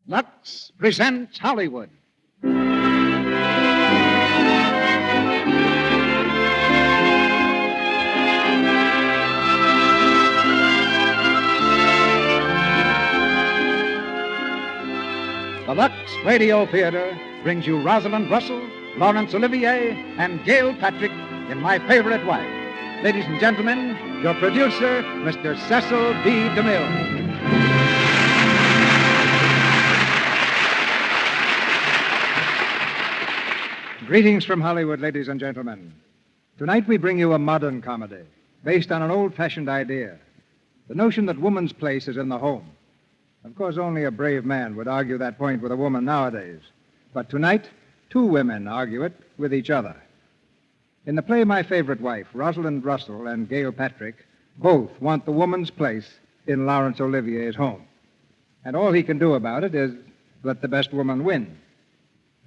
Lux presents Hollywood. The Lux Radio Theatre brings you Rosalind Russell, Laurence Olivier, and Gail Patrick in My Favorite Wife. Ladies and gentlemen, your producer, Mr. Cecil B. DeMille. Greetings from Hollywood, ladies and gentlemen. Tonight we bring you a modern comedy based on an old-fashioned idea, the notion that woman's place is in the home. Of course, only a brave man would argue that point with a woman nowadays. But tonight, two women argue it with each other. In the play My Favorite Wife, Rosalind Russell and Gail Patrick both want the woman's place in Laurence Olivier's home. And all he can do about it is let the best woman win.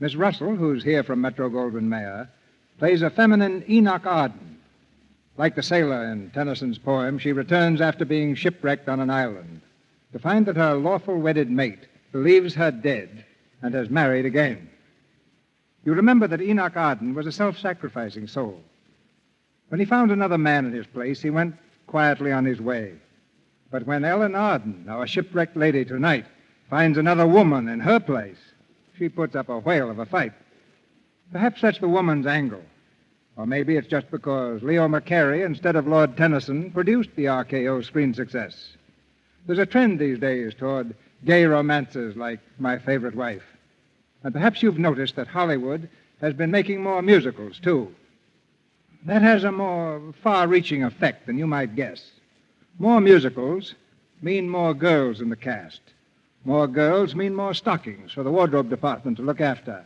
Miss Russell, who's here from Metro-Goldwyn-Mayer, plays a feminine Enoch Arden. Like the sailor in Tennyson's poem, she returns after being shipwrecked on an island to find that her lawful wedded mate believes her dead and has married again. You remember that Enoch Arden was a self-sacrificing soul. When he found another man in his place, he went quietly on his way. But when Ellen Arden, our shipwrecked lady tonight, finds another woman in her place, she puts up a whale of a fight. Perhaps that's the woman's angle. Or maybe it's just because Leo McCarey, instead of Lord Tennyson, produced the RKO screen success. There's a trend these days toward gay romances like My Favorite Wife. And perhaps you've noticed that Hollywood has been making more musicals, too. That has a more far-reaching effect than you might guess. More musicals mean more girls in the cast. More girls mean more stockings for the wardrobe department to look after.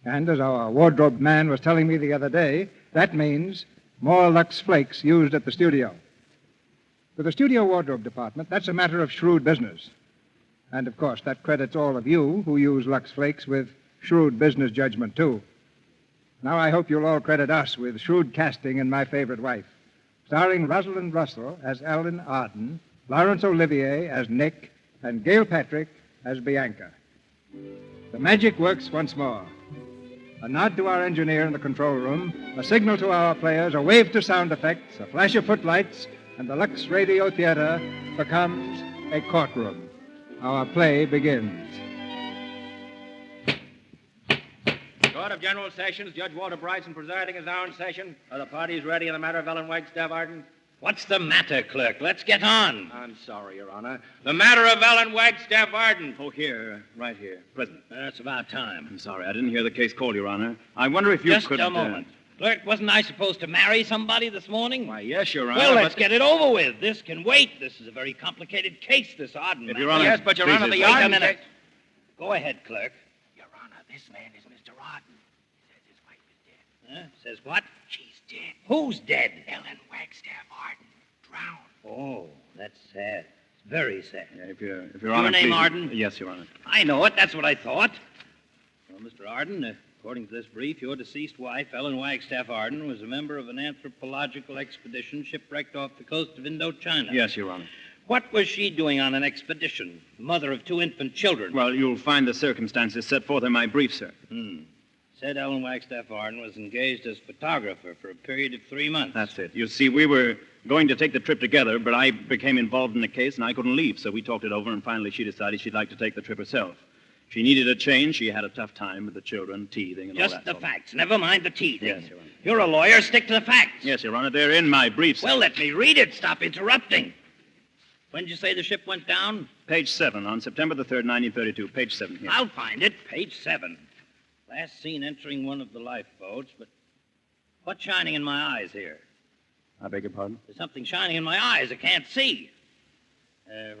And as our wardrobe man was telling me the other day, that means more Lux Flakes used at the studio. For the studio wardrobe department, that's a matter of shrewd business. And, of course, that credits all of you who use Lux Flakes with shrewd business judgment, too. Now I hope you'll all credit us with shrewd casting in My Favorite Wife, starring Rosalind Russell as Ellen Arden, Laurence Olivier as Nick, and Gail Patrick as Bianca. The magic works once more. A nod to our engineer in the control room, a signal to our players, a wave to sound effects, a flash of footlights, and the Lux Radio Theatre becomes a courtroom. Our play begins. Court of General Sessions, Judge Walter Bryson presiding as now in session. Are the parties ready in the matter of Ellen Wagstaff Arden? What's the matter, clerk? Let's get on. I'm sorry, Your Honor. The matter of Ellen Wagstaff Arden. Oh, here, right here, present. That's about time. I'm sorry, I didn't hear the case called, Your Honor. I wonder if you Just could... a moment. Clerk, wasn't I supposed to marry somebody this morning? Why, yes, Your Honor. Well, let's get it over with. This can wait. This is a very complicated case, this Arden If matter. Your Honor... Yes, but Your please, Honor, the Wait a Arden... minute. Go ahead, clerk. Your Honor, this man is Mr. Arden. He says his wife is dead. Huh? Says what? She's dead. Who's dead? Ellen Wagstaff Arden. Drowned. Oh, that's sad. It's very sad. Yeah, if Your Honor, name please. Arden? Yes, Your Honor. I know it. That's what I thought. Well, Mr. Arden, according to this brief, your deceased wife, Ellen Wagstaff Arden, was a member of an anthropological expedition shipwrecked off the coast of Indochina. Yes, Your Honor. What was she doing on an expedition? Mother of 2 infant children. Well, you'll find the circumstances set forth in my brief, sir. Said Ellen Wagstaff Arden was engaged as photographer for a period of 3 months. That's it. You see, we were going to take the trip together, but I became involved in the case, and I couldn't leave, so we talked it over, and finally she decided she'd like to take the trip herself. She needed a change. She had a tough time with the children, teething, and Just all that. the sort of- facts. Never mind the teething. Yes, Your Honor. You're a lawyer. Stick to the facts. Yes, Your Honor. They're in my brief, sir. Well, let me read it. Stop interrupting. When did you say the ship went down? Page 7, on September the 3rd, 1932. Page 7 here. I'll find it. Page 7. Last seen entering one of the lifeboats, but what's shining in my eyes here? I beg your pardon? There's something shining in my eyes I can't see.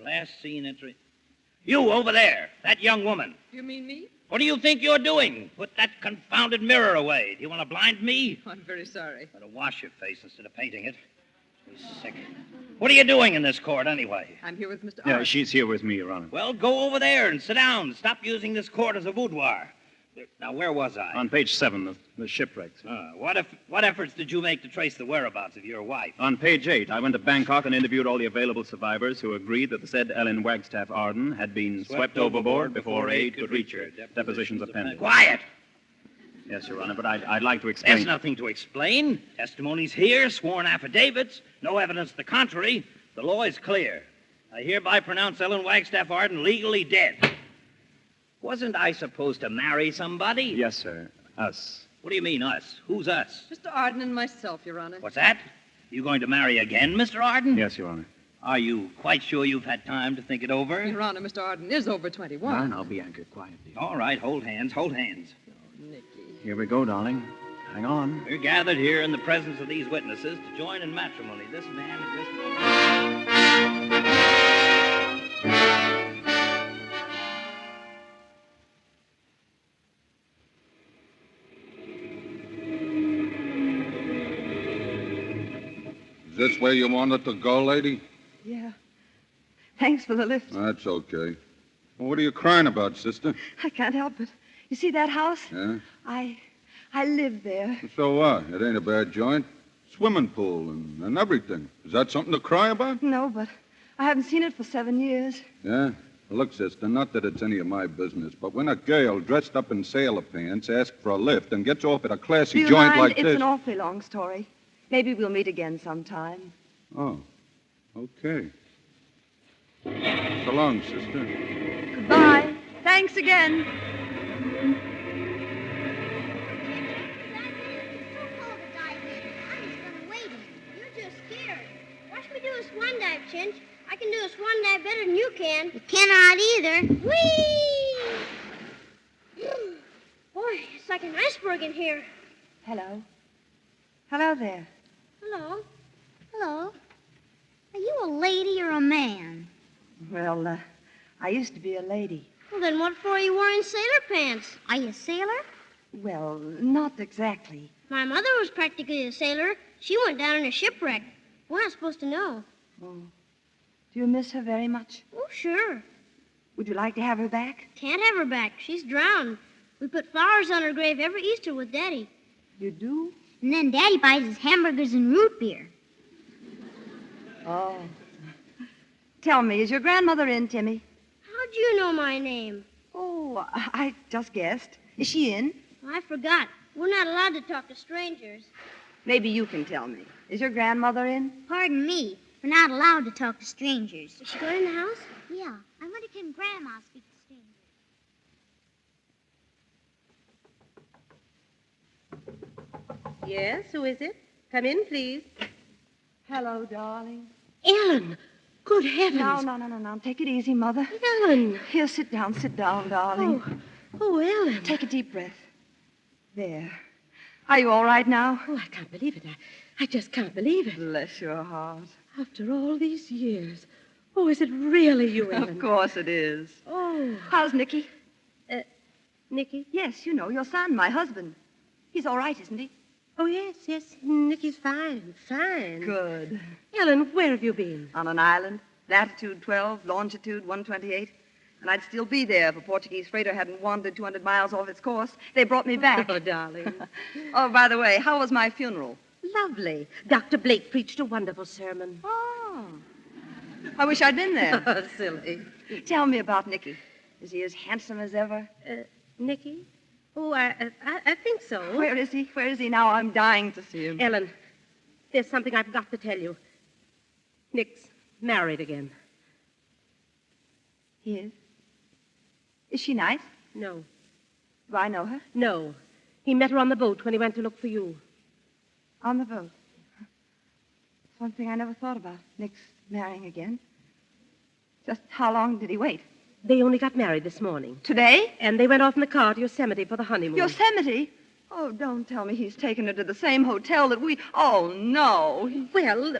Last seen entering... You over there, that young woman. You mean me? What do you think you're doing? Put that confounded mirror away. Do you want to blind me? Oh, I'm very sorry. Better wash your face instead of painting it. He's sick. What are you doing in this court, anyway? I'm here with Mr. Yeah, Arden. she's here with me, Your Honor. Well, go over there and sit down. Stop using this court as a boudoir. Now, where was I? On page 7, the shipwrecks. What efforts did you make to trace the whereabouts of your wife? On page 8, I went to Bangkok and interviewed all the available survivors who agreed that the said Ellen Wagstaff Arden had been swept overboard before aid could reach her. Depositions appended. Quiet! Yes, Your Honor, but I'd like to explain. There's nothing to explain. Testimonies here, sworn affidavits, no evidence to the contrary. The law is clear. I hereby pronounce Ellen Wagstaff Arden legally dead. Wasn't I supposed to marry somebody? Yes, sir. Us. What do you mean, us? Who's us? Mr. Arden and myself, Your Honor. What's that? You going to marry again, Mr. Arden? Yes, Your Honor. Are you quite sure you've had time to think it over? Your Honor, Mr. Arden is over 21. Now, Bianca, quietly. All right, hold hands, hold hands. Oh, Nicky. Here we go, darling. Hang on. We're gathered here in the presence of these witnesses to join in matrimony. This man and this woman. Is this where you wanted to go, lady? Yeah. Thanks for the lift. That's okay. Well, what are you crying about, sister? I can't help it. You see that house? Yeah? I live there. So what? It ain't a bad joint. Swimming pool and everything. Is that something to cry about? No, but I haven't seen it for 7 years. Yeah? Well, look, sister, not that it's any of my business, but when a girl dressed up in sailor pants asks for a lift and gets off at a classy Do you joint mind? like It's this... an awfully long story. Maybe we'll meet again sometime. Oh, okay. So long, sister. Goodbye. Thanks again. Swan dive, Chinch. I can do a swan dive better than you can. You cannot either. Whee! Boy, it's like an iceberg in here. Hello. Hello there. Hello. Hello. Are you a lady or a man? Well, I used to be a lady. Well, then what for are you wearing sailor pants? Are you a sailor? Well, not exactly. My mother was practically a sailor. She went down in a shipwreck. We're not supposed to know. Oh. Do you miss her very much? Oh, sure. Would you like to have her back? Can't have her back. She's drowned. We put flowers on her grave every Easter with Daddy. You do? And then Daddy buys us hamburgers and root beer. Oh. Tell me, is your grandmother in, Timmy? How'd you know my name? Oh, I just guessed. Is she in? I forgot. We're not allowed to talk to strangers. Maybe you can tell me. Is your grandmother in? Pardon me. We're not allowed to talk to strangers. Is she going in the house? Yeah. I wonder can Grandma speak to strangers? Yes, who is it? Come in, please. Hello, darling. Ellen! Good heavens! No. Take it easy, Mother. Ellen! Here, sit down, darling. Oh, Ellen. Take a deep breath. There. Are you all right now? Oh, I can't believe it. I just can't believe it. Bless your heart. After all these years. Oh, is it really you, Ellen? Of course it is. Oh. How's Nicky? Nicky? Yes, you know, your son, my husband. He's all right, isn't he? Oh, yes. Nicky's fine. Good. Ellen, where have you been? On an island, latitude 12, longitude 128. And I'd still be there if a Portuguese freighter hadn't wandered 200 miles off its course. They brought me back. Oh, darling. Oh, by the way, how was my funeral? Lovely. Dr. Blake preached a wonderful sermon. Oh. I wish I'd been there. Oh, silly. Tell me about Nicky. Is he as handsome as ever? Nicky? Oh, I think so. Where is he? Where is he now? I'm dying to see him. Ellen, there's something I've got to tell you. Nick's married again. He is? Is she nice? No. Do I know her? No. He met her on the boat when he went to look for you. On the boat. It's one thing I never thought about. Nick's marrying again. Just how long did he wait? They only got married this morning. Today? And they went off in the car to Yosemite for the honeymoon. Yosemite? Oh, don't tell me he's taken her to the same hotel that we... Oh, no. Well,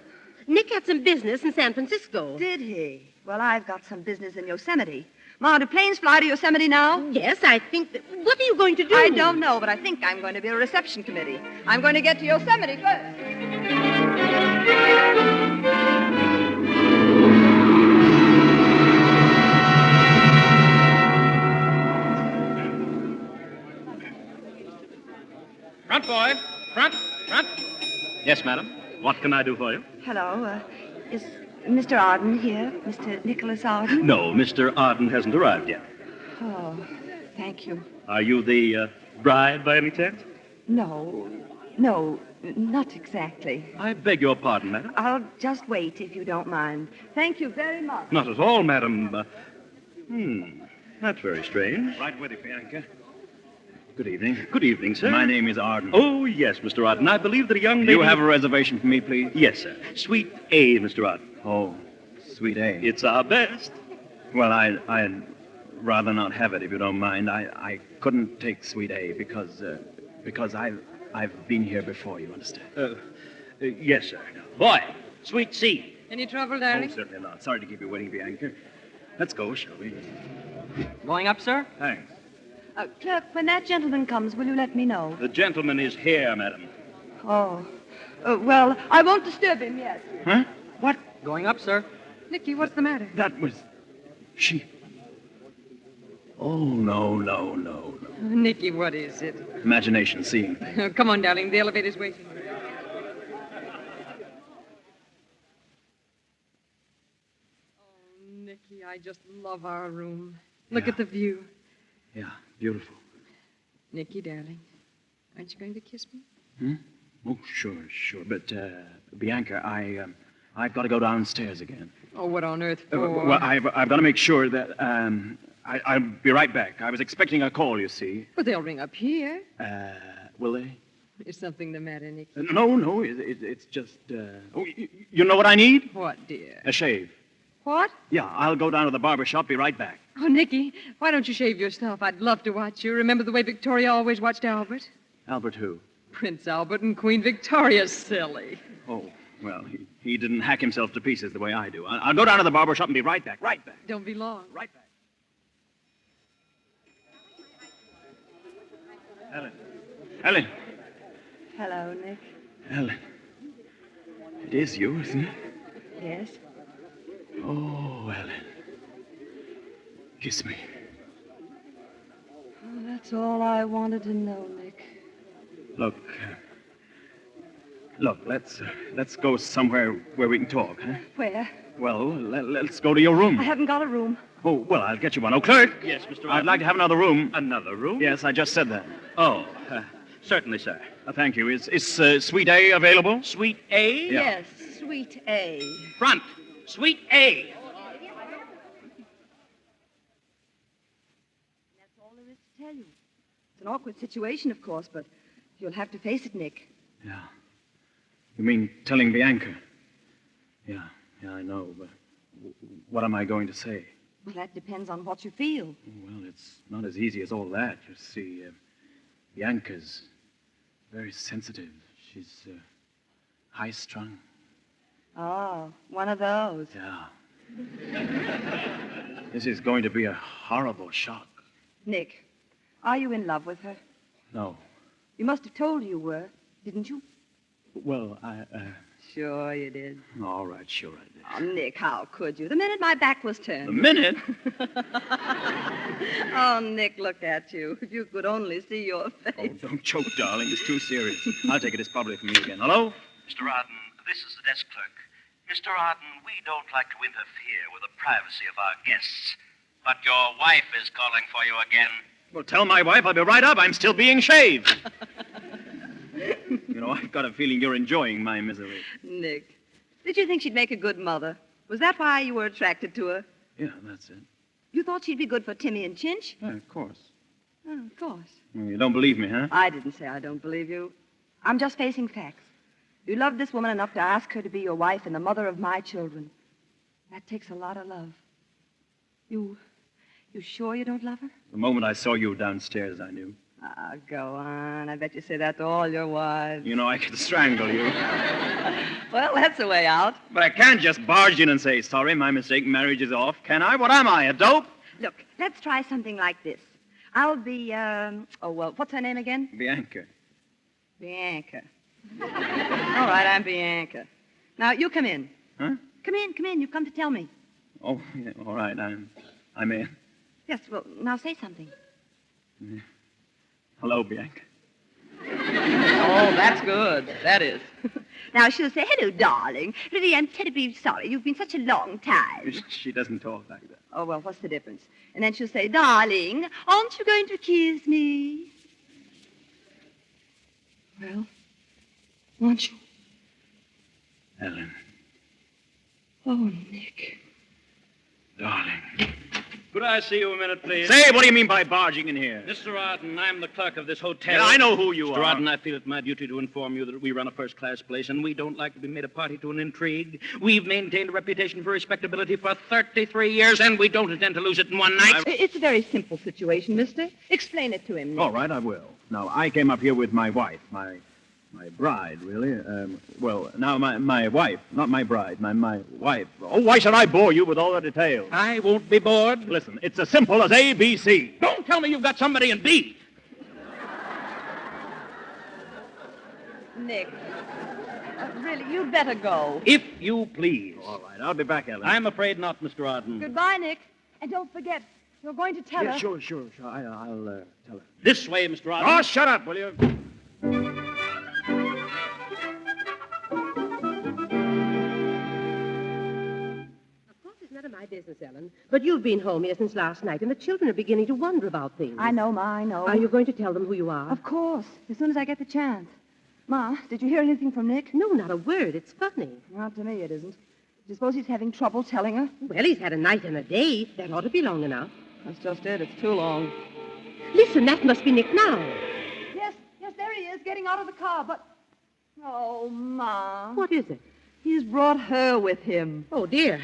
Nick had some business in San Francisco. Did he? Well, I've got some business in Yosemite. Ma, do planes fly to Yosemite now? Yes, I think that... What are you going to do? I don't know, but I think I'm going to be a reception committee. I'm going to get to Yosemite first. Front, boy. Front. Yes, madam. What can I do for you? Hello. Is Mr. Arden here? Mr. Nicholas Arden? No, Mr. Arden hasn't arrived yet. Oh, thank you. Are you the bride by any chance? No, not exactly. I beg your pardon, madam. I'll just wait if you don't mind. Thank you very much. Not at all, madam. That's very strange. Right with you, Bianca. Good evening. Good evening, sir. My name is Arden. Oh, yes, Mr. Arden. I believe that a young lady... Do you have a reservation for me, please? Yes, sir. Suite A, Mr. Arden. Oh, Suite A. It's our best. Well, I'd rather not have it, if you don't mind. I couldn't take Suite A because I've been here before, you understand? Yes, sir. Boy, Suite C. Any trouble, Oh, darling? certainly not. Sorry to keep you waiting, Bianca. Let's go, shall we? Going up, sir? Thanks. Clerk, when that gentleman comes, will you let me know? The gentleman is here, madam. Oh. Well, I won't disturb him yet. Huh? What? Going up, sir. Nicky, what's the matter? That was... She... Oh, no. Nicky, what is it? Imagination seeing things. Come on, darling. The elevator's waiting. Oh, Nicky, I just love our room. Look at the view. Yeah, beautiful. Nicky, darling, aren't you going to kiss me? Oh, sure. But, Bianca, I've got to go downstairs again. Oh, what on earth for? Well, I've got to make sure that, I'll be right back. I was expecting a call, you see. But they'll ring up here. Will they? Is something the matter, Nicky? No, it's just, oh, you know what I need? What, dear? A shave. What? Yeah, I'll go down to the barber shop, be right back. Oh, Nicky, why don't you shave yourself? I'd love to watch you. Remember the way Victoria always watched Albert? Albert who? Prince Albert and Queen Victoria, silly. Oh, well, he didn't hack himself to pieces the way I do. I'll go down to the barber shop and be right back. Right back. Don't be long. Right back. Ellen. Hello, Nick. Ellen. It is you, isn't it? Yes? Oh, Ellen. Kiss me. Oh, that's all I wanted to know, Nick. Look, let's go somewhere where we can talk, huh? Where? Well, let's go to your room. I haven't got a room. Oh, well, I'll get you one. Oh, clerk. Yes, Mr. Arden. I'd like to have another room. Another room? Yes, I just said that. Oh, certainly, sir. Thank you. Is Suite A available? Suite A? Yeah. Yes, Suite A. Front. Suite A. That's all there is to tell you. It's an awkward situation, of course, but you'll have to face it, Nick. Yeah. You mean telling Bianca? Yeah, I know, but what am I going to say? Well, that depends on what you feel. Well, it's not as easy as all that. You see, Bianca's very sensitive. She's high-strung. Oh, one of those. Yeah. This is going to be a horrible shock. Nick, are you in love with her? No. You must have told you were, didn't you? Well, Sure you did. All right, sure I did. Oh, Nick, how could you? The minute my back was turned. A minute? Oh, Nick, look at you. If you could only see your face. Oh, don't choke, darling. It's too serious. I'll take it. It's probably from you again. Hello? Mr. Arden, this is the desk clerk. Mr. Arden, we don't like to interfere with the privacy of our guests, but your wife is calling for you again. Well, tell my wife I'll be right up. I'm still being shaved. You know, I've got a feeling you're enjoying my misery. Nick, did you think she'd make a good mother? Was that why you were attracted to her? Yeah, that's it. You thought she'd be good for Timmy and Chinch? Yeah, of course. Oh, of course. Well, you don't believe me, huh? I didn't say I don't believe you. I'm just facing facts. You love this woman enough to ask her to be your wife and the mother of my children. That takes a lot of love. You sure you don't love her? The moment I saw you downstairs, I knew. Ah, go on. I bet you say that to all your wives. You know, I could strangle you. Well, that's the way out. But I can't just barge in and say, sorry, my mistake, marriage is off, can I? What am I, a dope? Look, let's try something like this. I'll be, what's her name again? Bianca. Bianca. All right, I'm Bianca. Now, you come in. Huh? Come in. You've come to tell me. Oh, yeah, all right, I'm in. Yes, well, now say something. Hello, Bianca. Oh, that's good. That is. Now she'll say, hello, darling. Really, I'm terribly sorry. You've been such a long time. She doesn't talk like that. Oh, well, what's the difference? And then she'll say, darling, aren't you going to kiss me? Well, aren't you? Ellen. Oh, Nick. Darling. Could I see you a minute, please? Say, what do you mean by barging in here? Mr. Arden, I'm the clerk of this hotel. Yeah, I know who you Mr. are. Arden, I feel it my duty to inform you that we run a first-class place, and we don't like to be made a party to an intrigue. We've maintained a reputation for respectability for 33 years, and we don't intend to lose it in one night. It's a very simple situation, mister. Explain it to him, Nick. All right, I will. Now, I came up here with my wife, my bride, really. My wife, not my bride, my wife. Oh, why should I bore you with all the details? I won't be bored. Listen, it's as simple as A, B, C. Don't tell me you've got somebody in B. Nick, really, you'd better go. If you please. All right, I'll be back, Ellen. I'm afraid not, Mr. Arden. Goodbye, Nick. And don't forget, you're going to tell her. Sure. I'll tell her. This way, Mr. Arden. Oh, shut up, will you? None of my business, Ellen. But you've been home here since last night, and the children are beginning to wonder about things. I know, Ma, I know. Are you going to tell them who you are? Of course, as soon as I get the chance. Ma, did you hear anything from Nick? No, not a word. It's funny. Not to me, it isn't. Do you suppose he's having trouble telling her? Well, he's had a night and a day. That ought to be long enough. That's just it. It's too long. Listen, that must be Nick now. Yes, there he is, getting out of the car, but... Oh, Ma. What is it? He's brought her with him. Oh, dear.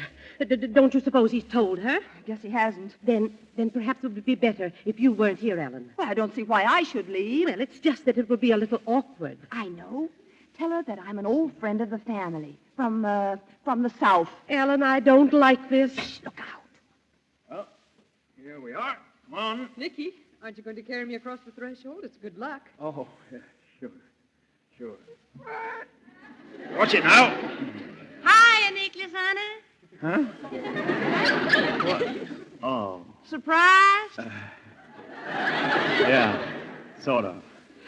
Don't you suppose he's told her? I guess he hasn't. Then perhaps it would be better if you weren't here, Ellen. Well, I don't see why I should leave. Well, it's just that it would be a little awkward. I know. Tell her that I'm an old friend of the family from the South. Ellen, I don't like this. Shh, look out. Well, here we are. Come on. Nicky, aren't you going to carry me across the threshold? It's good luck. Oh, yeah, sure. Watch it now. Hiya, Nicholas, honey. Huh? What? Oh. Surprised? Yeah, sort of.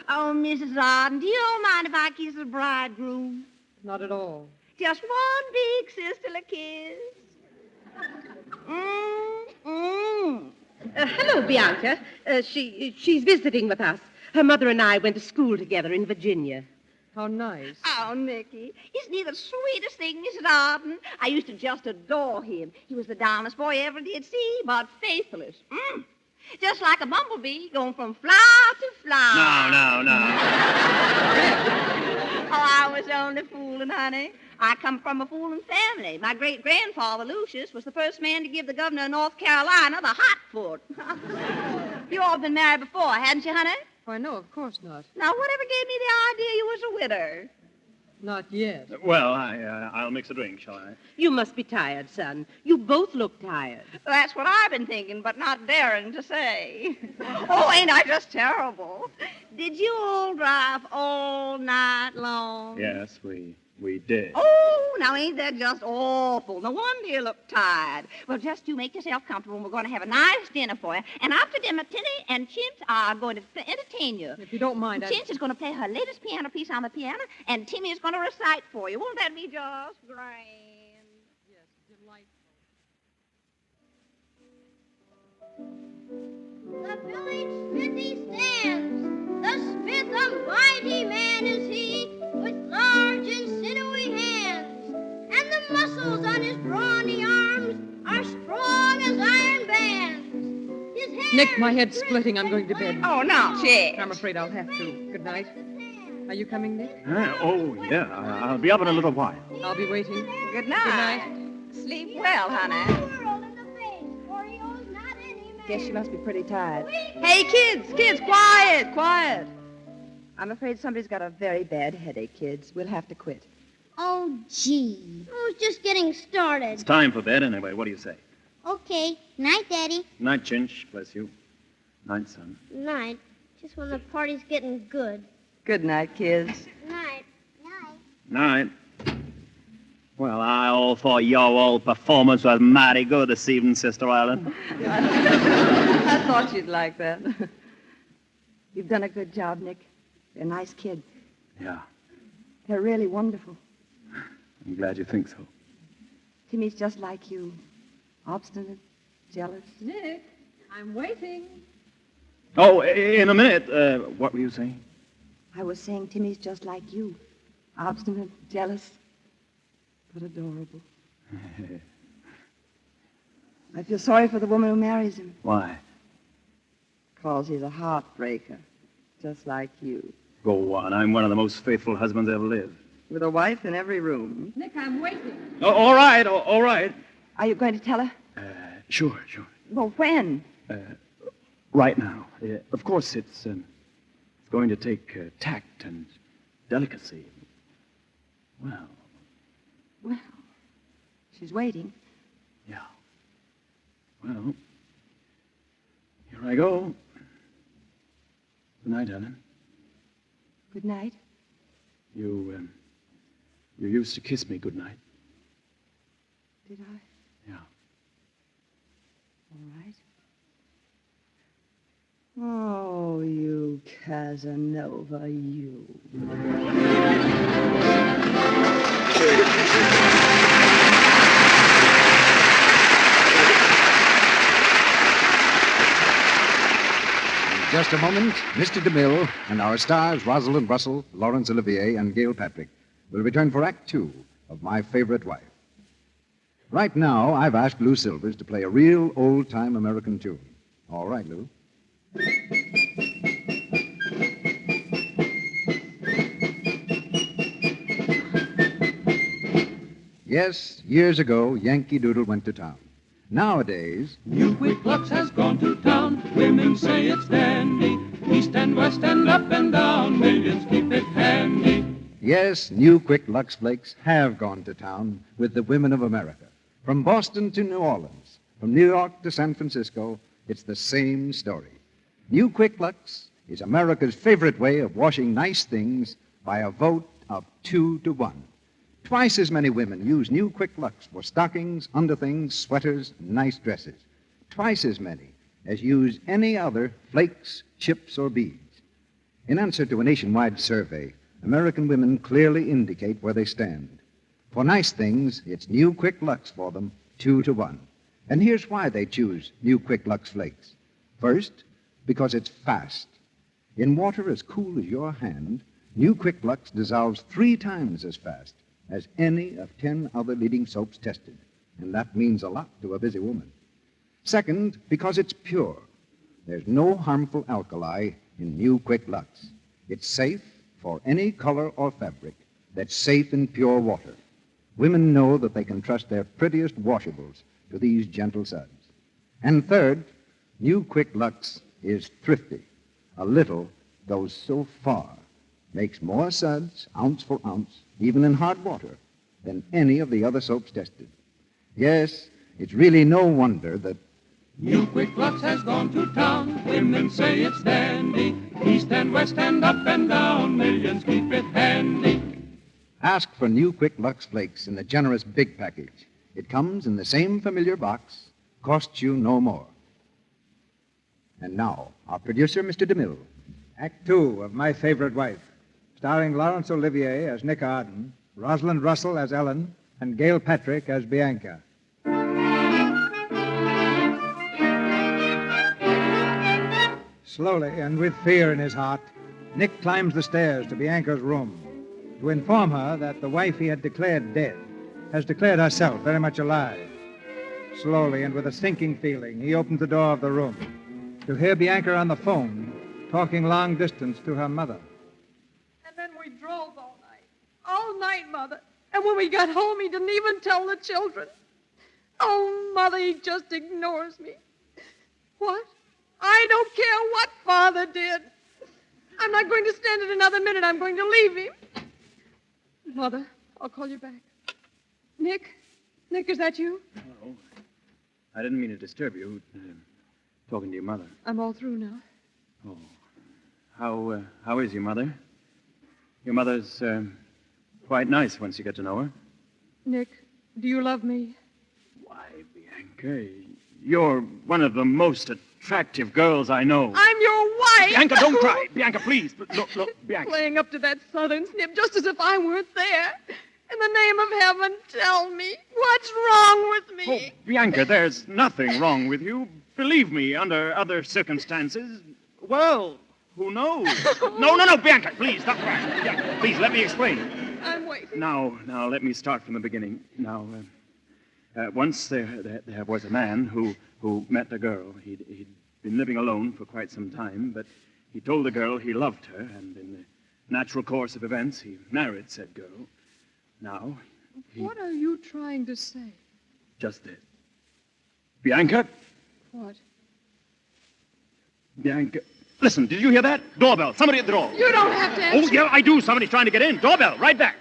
Oh, Mrs. Arden, do you mind if I kiss the bridegroom? Not at all. Just one big sisterly kiss. Hello, Bianca. She's visiting with us. Her mother and I went to school together in Virginia. How nice. Oh, Nicky, isn't he the sweetest thing, Mrs. Arden? I used to just adore him. He was the darndest boy I ever did see, but faithless. Just like a bumblebee going from flower to flower. No. Oh, I was only fooling, honey. I come from a fooling family. My great-grandfather, Lucius, was the first man to give the governor of North Carolina the hot foot. You all been married before, hadn't you, honey? Why, no, of course not. Now, whatever gave me the idea you was a widow? Not yet. Well, I'll mix a drink, shall I? You must be tired, son. You both look tired. That's what I've been thinking, but not daring to say. Oh, ain't I just terrible? Did you all drive all night long? Yes, we did. Oh, now ain't that just awful? No wonder you look tired. Well, just you make yourself comfortable, and we're going to have a nice dinner for you. And after dinner, Tinny and Chintz are going to entertain you. If you don't mind, Chintz is going to play her latest piano piece on the piano, and Timmy is going to recite for you. Won't that be just grand? Yes, delightful. The village smithy stands. The smith, a mighty man is he, with large and sinewy hands, and the muscles on his brawny arms are strong as iron bands. His hair Nick, my head's splitting. I'm going to bed. Oh, no, Chick. I'm afraid I'll have to. Good night. Are you coming, Nick? Oh, yeah. I'll be up in a little while. I'll be waiting. Good night. Sleep well, honey. Guess she must be pretty tired. Hey, kids, quiet. I'm afraid somebody's got a very bad headache, kids. We'll have to quit. Oh, gee. I was just getting started. It's time for bed anyway. What do you say? Okay. Night, Daddy. Night, Chinch. Bless you. Night, son. Night. Just when the party's getting good. Good night, kids. Night. Night. Well, I all thought your old performance was mighty good this evening, Sister Ellen. I thought you'd like that. You've done a good job, Nick. They're nice kids. Yeah, They're really wonderful. I'm glad you think so. Timmy's just like you. Obstinate, jealous. Nick, I'm waiting. Oh, in a minute. What were you saying? I was saying Timmy's just like you. Obstinate, jealous, but adorable. I feel sorry for the woman who marries him. Why? Because he's a heartbreaker, just like you. Go on. I'm one of the most faithful husbands ever lived. With a wife in every room. Nick, I'm waiting. Oh, all right, all right. Are you going to tell her? Sure. Well, when? Right now. Of course, it's going to take tact and delicacy. Well, she's waiting. Yeah. Well, here I go. Good night, Ellen. Good night. You used to kiss me good night. Did I? Yeah. All right. Oh, you Casanova, you. In just a moment, Mr. DeMille and our stars, Rosalind Russell, Laurence Olivier, and Gail Patrick, will return for Act Two of My Favorite Wife. Right now, I've asked Lou Silvers to play a real old-time American tune. All right, Lou. Yes, years ago, Yankee Doodle went to town. Nowadays, New Quick Lux has gone to town. Women say it's dandy. East and west and up and down. Millions keep it handy. yes, new Quick Lux Flakes have gone to town with the women of America. From Boston to New Orleans, from New York to San Francisco, it's the same story. New Quick Lux is America's favorite way of washing nice things by a vote of 2-1. Twice as many women use New Quick Lux for stockings, underthings, sweaters, and nice dresses. Twice as many as use any other flakes, chips, or beads. In answer to a nationwide survey, American women clearly indicate where they stand. For nice things, it's New Quick Lux for them, 2-1. And here's why they choose New Quick Lux Flakes. First, because it's fast. In water as cool as your hand, New Quick Lux dissolves 3 times as fast as any of 10 other leading soaps tested. And that means a lot to a busy woman. Second, because it's pure. There's no harmful alkali in New Quick Lux. It's safe for any color or fabric that's safe in pure water. Women know that they can trust their prettiest washables to these gentle suds. And third, New Quick Lux is thrifty. A little goes so far, makes more suds, ounce for ounce, even in hard water, than any of the other soaps tested. Yes, it's really no wonder that New Quick Lux has gone to town. Women say it's dandy. East and west and up and down. Millions keep it handy. ask for New Quick Lux Flakes in the generous big package. It comes in the same familiar box, costs you no more. And now, our producer, Mr. DeMille. Act 2 of My Favorite Wife, starring Laurence Olivier as Nick Arden, Rosalind Russell as Ellen, and Gail Patrick as Bianca. Slowly, and with fear in his heart, Nick climbs the stairs to Bianca's room to inform her that the wife he had declared dead has declared herself very much alive. Slowly, and with a sinking feeling, he opens the door of the room to hear Bianca on the phone talking long distance to her mother. And then we drove all night. All night, Mother. And when we got home, he didn't even tell the children. Oh, Mother, he just ignores me. What? I don't care what Father did. I'm not going to stand it another minute. I'm going to leave him. Mother, I'll call you back. Nick? Nick, is that you? Oh, I didn't mean to disturb you. Talking to your mother. I'm all through now. Oh. How is your mother? Your mother's quite nice once you get to know her. Nick, do you love me? Why, Bianca, you're one of the most attractive girls I know. I'm your wife. Bianca, don't cry. Bianca, please. Look, Bianca. Playing up to that southern snip just as if I weren't there. In the name of heaven, tell me, what's wrong with me? Oh, Bianca, there's nothing wrong with you. Believe me, under other circumstances, well, who knows? No, Bianca, please, stop crying. Bianca, please, let me explain. I'm waiting. Now, let me start from the beginning. Now, once there was a man who met a girl. He'd been living alone for quite some time, but he told the girl he loved her, and in the natural course of events, he married said girl. Now, What are you trying to say? Just this. Bianca? What? Bianca. Listen, did you hear that? Doorbell. Somebody at the door. You don't have to answer. Oh, yeah, I do. Somebody's trying to get in. Doorbell, right back.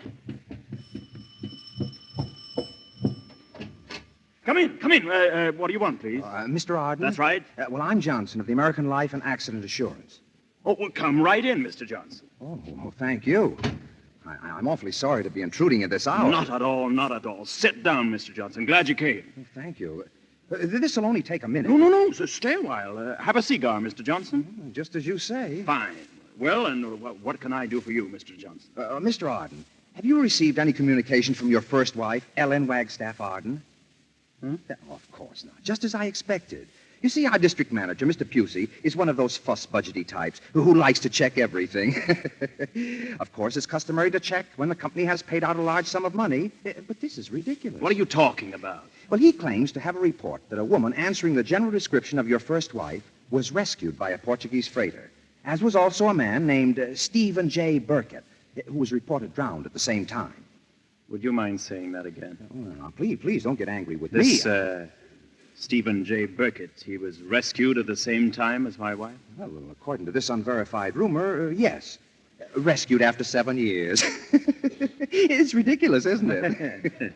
Come in. What do you want, please? Mr. Arden? That's right. Well, I'm Johnson of the American Life and Accident Assurance. Oh, well, come right in, Mr. Johnson. Oh, well, thank you. I'm awfully sorry to be intruding at this hour. Not at all. Sit down, Mr. Johnson. Glad you came. Well, thank you. This will only take a minute. No. So stay a while. Have a cigar, Mr. Johnson. Just as you say. Fine. Well, and what can I do for you, Mr. Johnson? Mr. Arden, have you received any communication from your first wife, Ellen Wagstaff Arden? Huh? Oh, of course not. Just as I expected. You see, our district manager, Mr. Pusey, is one of those fuss-budgety types who likes to check everything. Of course, it's customary to check when the company has paid out a large sum of money. But this is ridiculous. What are you talking about? Well, he claims to have a report that a woman answering the general description of your first wife was rescued by a Portuguese freighter, as was also a man named Stephen J. Burkett, who was reported drowned at the same time. Would you mind saying that again? Oh, now, please don't get angry with This, me. Stephen J. Burkett, he was rescued at the same time as my wife? Well, according to this unverified rumor, yes. Rescued after 7 years. It's ridiculous, isn't it?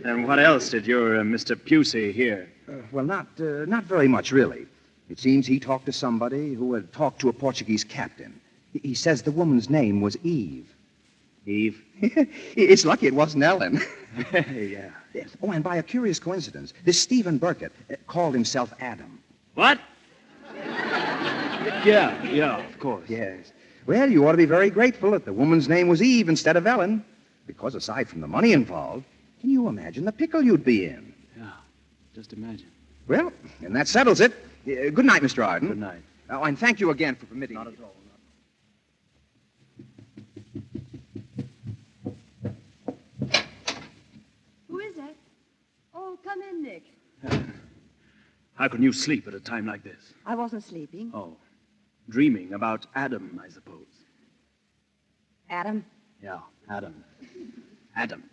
And what else did your Mr. Pusey hear? Well, not very much, really. It seems he talked to somebody who had talked to a Portuguese captain. He says the woman's name was Eve. Eve? It's lucky it wasn't Ellen. Yeah. Oh, and by a curious coincidence, this Stephen Burkett called himself Adam. What? Yeah, of course. Yes. Well, you ought to be very grateful that the woman's name was Eve instead of Ellen. Because aside from the money involved, can you imagine the pickle you'd be in? Yeah, just imagine. Well, and that settles it. Good night, Mr. Arden. Good night. Oh, and thank you again for permitting me. Not at all. Who is it? Oh, come in, Nick. How can you sleep at a time like this? I wasn't sleeping. Oh, dreaming about Adam, I suppose. Adam? Yeah, Adam.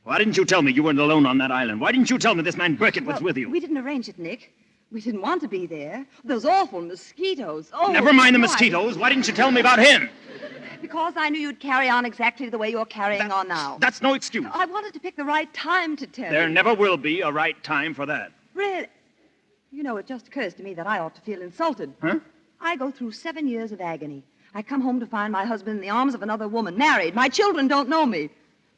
Why didn't you tell me you weren't alone on that island? Why didn't you tell me this man Burkett was with you? We didn't arrange it, Nick. We didn't want to be there. Those awful mosquitoes. Oh, Never mind the why? mosquitoes. Why didn't you tell me about him? Because I knew you'd carry on exactly the way you're carrying on now. That's no excuse. I wanted to pick the right time to tell you. There never will be a right time for that. Really? You know, it just occurs to me that I ought to feel insulted. Huh? I go through 7 years of agony. I come home to find my husband in the arms of another woman, married. My children don't know me.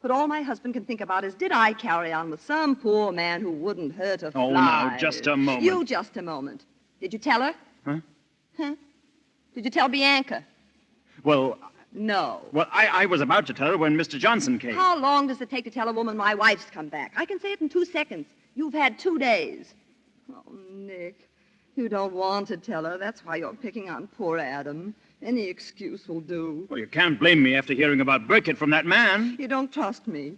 But all my husband can think about is, did I carry on with some poor man who wouldn't hurt a fly? Oh, now, just a moment. You just a moment. Did you tell her? Huh? Did you tell Bianca? Well, No. Well, I was about to tell her when Mr. Johnson came. How long does it take to tell a woman my wife's come back? I can say it in 2 seconds. You've had 2 days. Oh, Nick, you don't want to tell her. That's why you're picking on poor Adam. Any excuse will do. Well, you can't blame me after hearing about Burkett from that man. You don't trust me.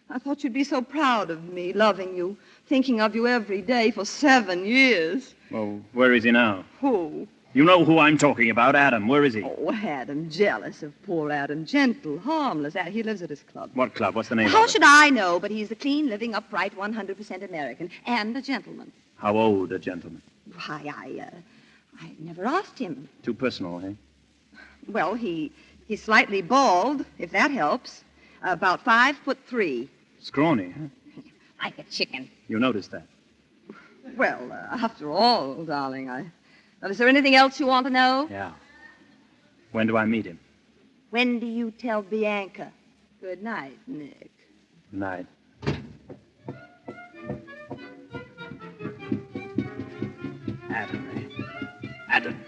I thought you'd be so proud of me, loving you, thinking of you every day for 7 years. Well, where is he now? Who? You know who I'm talking about, Adam. Where is he? Oh, Adam, jealous of poor Adam. Gentle, harmless. He lives at his club. What club? What's the name How of it? should I know? But he's a clean, living, upright, 100% American, and a gentleman. How old a gentleman? Why, I never asked him. Too personal, eh? Well, he's slightly bald, if that helps. About 5'3". Scrawny, huh? Like a chicken. You noticed that? Well, after all, darling, Well, is there anything else you want to know? Yeah. When do I meet him? When do you tell Bianca? Good night, Nick. Good night. Adam, eh? Adam.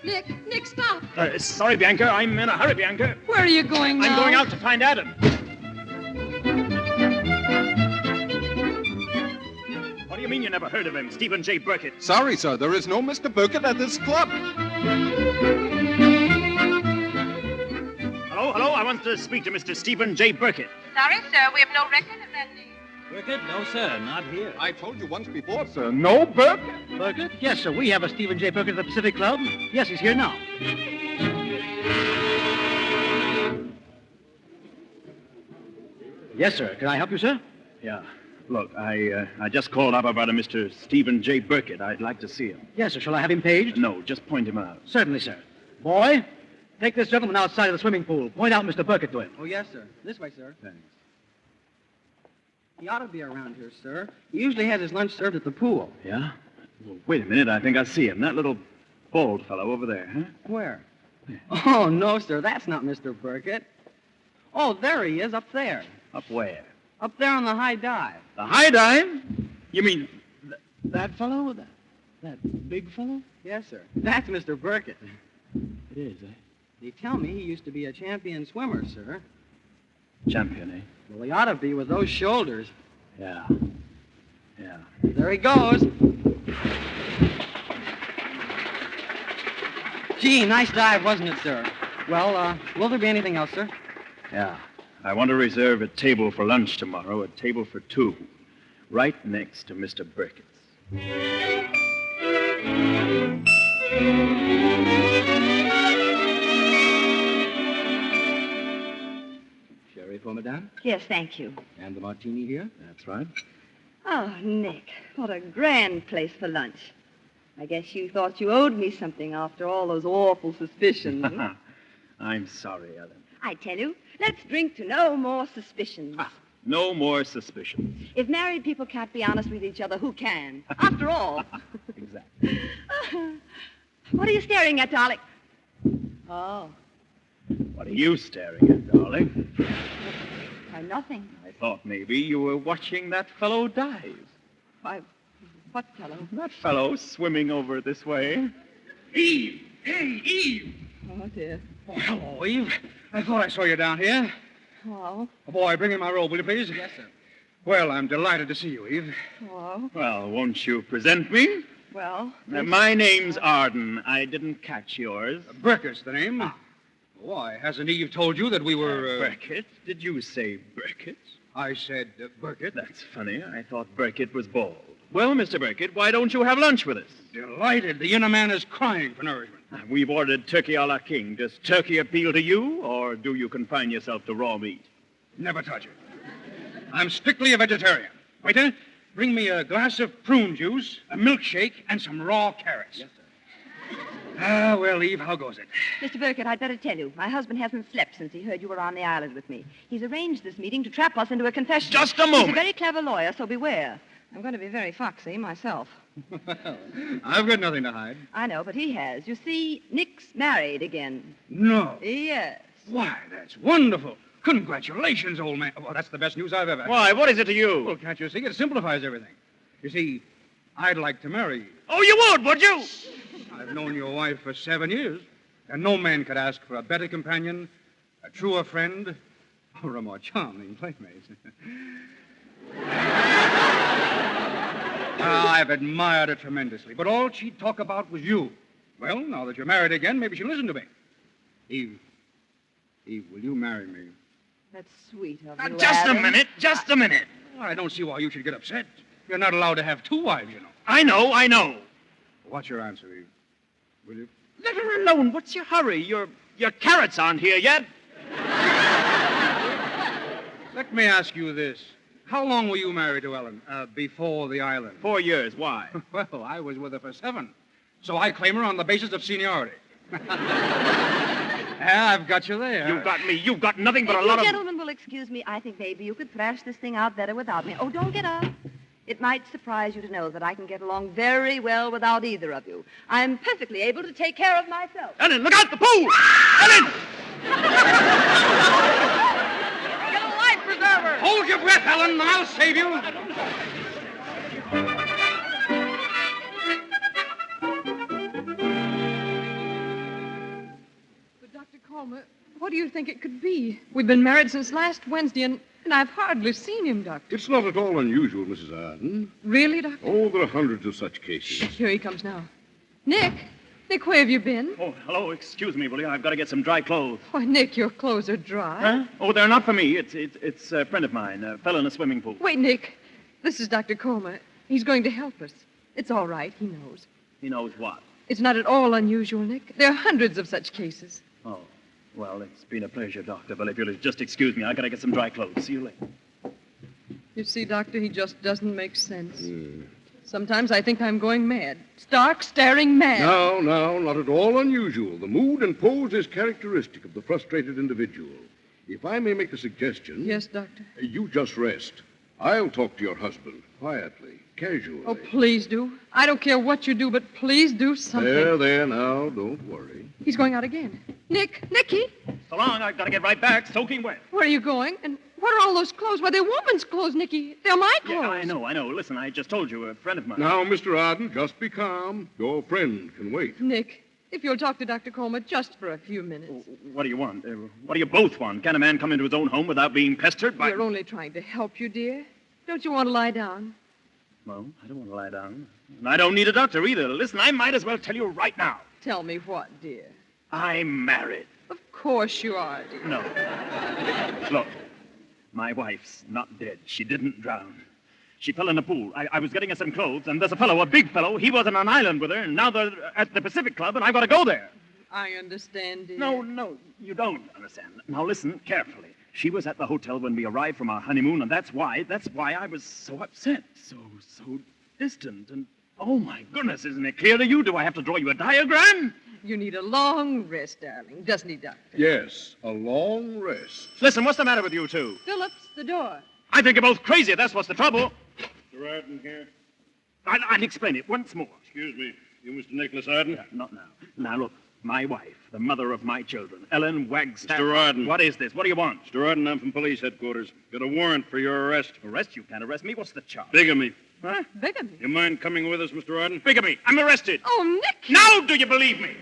Nick, stop. Sorry, Bianca. I'm in a hurry, Bianca. Where are you going now? I'm going out to find Adam. What do you mean you never heard of him? Stephen J. Burkett. Sorry, sir. There is no Mr. Burkett at this club. Hello? I want to speak to Mr. Stephen J. Burkett. Sorry, sir. We have no record of that name. Burkett? No, sir. Not here. I told you once before, sir. No Burkett. Burkett? Yes, sir. We have a Stephen J. Burkett at the Pacific Club. Yes, he's here now. Yes, sir. Can I help you, sir? Yeah. Look, I just called up about a Mr. Stephen J. Burkett. I'd like to see him. Yes, sir. Shall I have him paged? No, just point him out. Certainly, sir. Boy, take this gentleman outside of the swimming pool. Point out Mr. Burkett to him. Oh, yes, sir. This way, sir. Thanks. He ought to be around here, sir. He usually has his lunch served at the pool. Yeah? Well, wait a minute. I think I see him. That little bald fellow over there, huh? Where? Oh, no, sir. That's not Mr. Burkett. Oh, there he is, up there. Up where? Up there on the high dive. The high dive? You mean that fellow? That big fellow? Yes, sir. That's Mr. Burkett. It is, eh? They tell me he used to be a champion swimmer, sir. Champion, eh? Well, he ought to be with those shoulders. Yeah. Yeah. There he goes. Gee, nice dive, wasn't it, sir? Well, will there be anything else, sir? Yeah. I want to reserve a table for lunch tomorrow, a table for two, right next to Mr. Burkett's. Sherry for madame? Yes, thank you. And the martini here? That's right. Oh, Nick, what a grand place for lunch. I guess you thought you owed me something after all those awful suspicions. I'm sorry, Ellen. I tell you, let's drink to no more suspicions. No more suspicions. If married people can't be honest with each other, who can? After all. Exactly. What are you staring at, darling? Oh. What are you staring at, darling? Why, nothing. I thought maybe you were watching that fellow dive. Why, what fellow? That fellow swimming over this way. Eve! Hey, Eve! Oh, dear. Oh, hello, Eve. I thought I saw you down here. Oh. Oh, boy, bring in my robe, will you, please? Yes, sir. Well, I'm delighted to see you, Eve. Oh. Well, won't you present me? Well. My name's Arden. I didn't catch yours. Burkett's the name. Why, hasn't Eve told you that we were... Burkett? Did you say Burkett? I said Burkett. That's funny. I thought Burkett was bald. Well, Mr. Burkett, why don't you have lunch with us? Delighted. The inner man is crying for nourishment. We've ordered turkey a la king. Does turkey appeal to you, or do you confine yourself to raw meat? Never touch it. I'm strictly a vegetarian. Waiter, bring me a glass of prune juice, a milkshake, and some raw carrots. Yes, sir. Well, Eve, how goes it? Mr. Burkett, I'd better tell you. My husband hasn't slept since he heard you were on the island with me. He's arranged this meeting to trap us into a confession. Just a moment. He's a very clever lawyer, so beware. I'm going to be very foxy myself. Well, I've got nothing to hide. I know, but he has. You see, Nick's married again. No. Yes. Why, that's wonderful. Congratulations, old man. Well, that's the best news I've ever had. Why, what is it to you? Well, can't you see? It simplifies everything. You see, I'd like to marry you. Oh, you would you? I've known your wife for 7 years, and no man could ask for a better companion, a truer friend, or a more charming playmate. I've admired her tremendously, but all she'd talk about was you. Well, now that you're married again, maybe she'll listen to me. Eve, will you marry me? That's sweet of you, Just Adam. a minute. Well, I don't see why you should get upset. You're not allowed to have 2 wives, you know. I know. What's your answer, Eve? Will you? Let her alone. What's your hurry? Your carrots aren't here yet. Let me ask you this. How long were you married to Ellen before the island? 4 years. Why? Well, I was with her for 7. So I claim her on the basis of seniority. Yeah, I've got you there. You got me. You've got nothing but If a lot you of... gentlemen will excuse me, I think maybe you could thrash this thing out better without me. Oh, don't get up. It might surprise you to know that I can get along very well without either of you. I'm perfectly able to take care of myself. Ellen, look out, the pool! Ellen! Get a life preserver! Hold your breath, Ellen. I'll save you. Comer, what do you think it could be? We've been married since last Wednesday, and I've hardly seen him, Doctor. It's not at all unusual, Mrs. Arden. Really, Doctor? Oh, there are hundreds of such cases. Here he comes now. Nick, where have you been? Oh, hello. Excuse me, will you? I've got to get some dry clothes. Why, Nick, your clothes are dry. Huh? Oh, they're not for me. It's a friend of mine, a fellow in a swimming pool. Wait, Nick. This is Dr. Comer. He's going to help us. It's all right. He knows. He knows what? It's not at all unusual, Nick. There are hundreds of such cases. Oh, well, it's been a pleasure, Doctor. But if you'll just excuse me, I got to get some dry clothes. See you later. You see, Doctor, he just doesn't make sense. Sometimes I think I'm going mad. Stark, staring mad. No, not at all unusual. The mood and pose is characteristic of the frustrated individual. If I may make a suggestion... Yes, Doctor? You just rest. I'll talk to your husband, quietly, casually. Oh, please do. I don't care what you do, but please do something. There, now, don't worry. He's going out again. Nicky! So long, I've got to get right back, soaking wet. Where are you going? And what are all those clothes? Why, they're woman's clothes, Nicky. They're my clothes. Yeah, I know. Listen, I just told you, a friend of mine. Now, Mr. Arden, just be calm. Your friend can wait. Nick, if you'll talk to Dr. Comer just for a few minutes. What do you want? What do you both want? Can a man come into his own home without being pestered by... We're only trying to help you, dear. Don't you want to lie down? Well, I don't want to lie down. And I don't need a doctor either. Listen, I might as well tell you right now. Tell me what, dear? I'm married. Of course you are, dear. No. Look, my wife's not dead. She didn't drown. She fell in a pool. I was getting her some clothes, and there's a fellow, a big fellow. He was on an island with her, and now they're at the Pacific Club, and I've got to go there. I understand, dear. No, you don't understand. Now listen carefully. She was at the hotel when we arrived from our honeymoon, and that's why I was so upset, so distant, and oh my goodness, isn't it clear to you? Do I have to draw you a diagram? You need a long rest, darling, doesn't he, Doctor? Yes, a long rest. Listen, what's the matter with you two? Phillips, the door. I think you're both crazy. That's what's the trouble. Mr. Arden here? I'll explain it once more. Excuse me. You Mr. Nicholas Arden? Yeah, not now. Now, look, my wife, the mother of my children, Ellen Wagstaff. Mr. Arden. What is this? What do you want? Mr. Arden, I'm from police headquarters. Got a warrant for your arrest. Arrest? You can't arrest me. What's the charge? Bigamy. Huh? Bigamy? You mind coming with us, Mr. Arden? Bigamy. I'm arrested. Oh, Nick! Now do you believe me?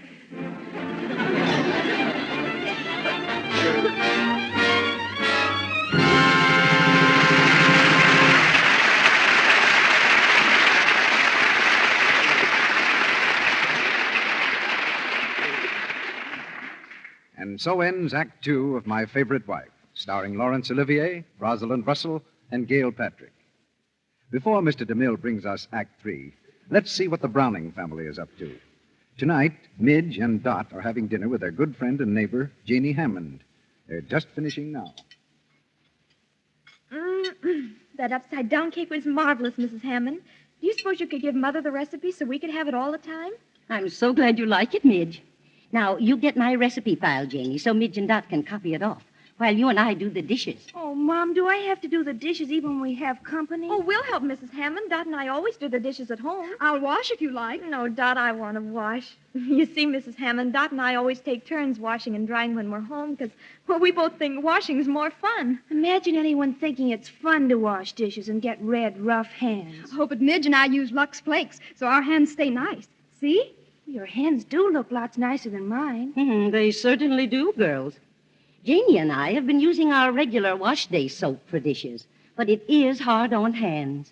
And so ends Act Two of My Favorite Wife, starring Laurence Olivier, Rosalind Russell, and Gail Patrick. Before Mr. DeMille brings us Act Three, let's see what the Browning family is up to. Tonight, Midge and Dot are having dinner with their good friend and neighbor, Janie Hammond. They're just finishing now. That upside-down cake was marvelous, Mrs. Hammond. Do you suppose you could give Mother the recipe so we could have it all the time? I'm so glad you like it, Midge. Now, you get my recipe file, Janie, so Midge and Dot can copy it off, while you and I do the dishes. Oh, Mom, do I have to do the dishes even when we have company? Oh, we'll help Mrs. Hammond. Dot and I always do the dishes at home. I'll wash if you like. No, Dot, I want to wash. You see, Mrs. Hammond, Dot and I always take turns washing and drying when we're home because, well, we both think washing's more fun. Imagine anyone thinking it's fun to wash dishes and get red, rough hands. I hope that Midge and I use Lux Flakes so our hands stay nice. See? Your hands do look lots nicer than mine. They certainly do, girls. Janie and I have been using our regular wash day soap for dishes, but it is hard on hands.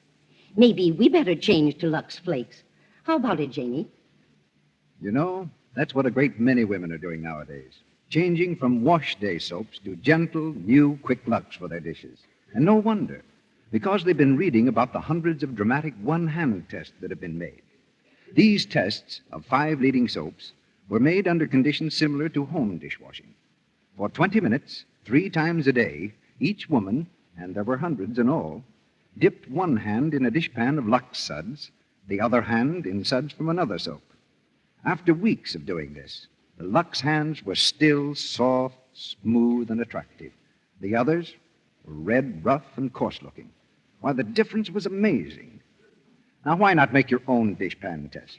Maybe we better change to Lux Flakes. How about it, Janie? You know, that's what a great many women are doing nowadays. Changing from wash day soaps to gentle, new, quick Lux for their dishes. And no wonder, because they've been reading about the hundreds of dramatic one-hand tests that have been made. These tests of 5 leading soaps were made under conditions similar to home dishwashing. For 20 minutes, 3 times a day, each woman, and there were hundreds in all, dipped one hand in a dishpan of Lux suds, the other hand in suds from another soap. After weeks of doing this, the Lux hands were still soft, smooth, and attractive. The others were red, rough, and coarse-looking. Why, the difference was amazing. Now, why not make your own dishpan test?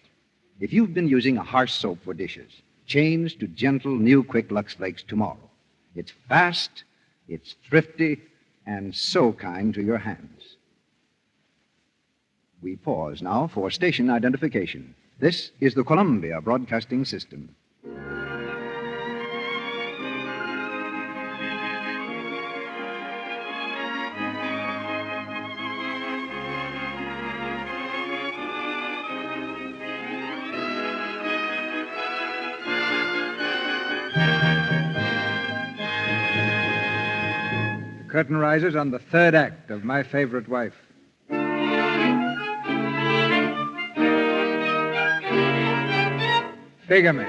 If you've been using a harsh soap for dishes, change to gentle, new, quick Lux Flakes tomorrow. It's fast, it's thrifty, and so kind to your hands. We pause now for station identification. This is the Columbia Broadcasting System. The curtain rises on the third act of My Favorite Wife. Bigamy.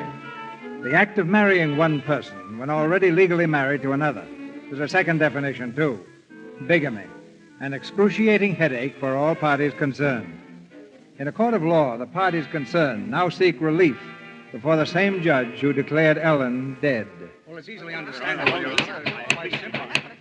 The act of marrying one person when already legally married to another. There's a second definition, too. Bigamy. An excruciating headache for all parties concerned. In a court of law, the parties concerned now seek relief before the same judge who declared Ellen dead. Well, it's easily understandable.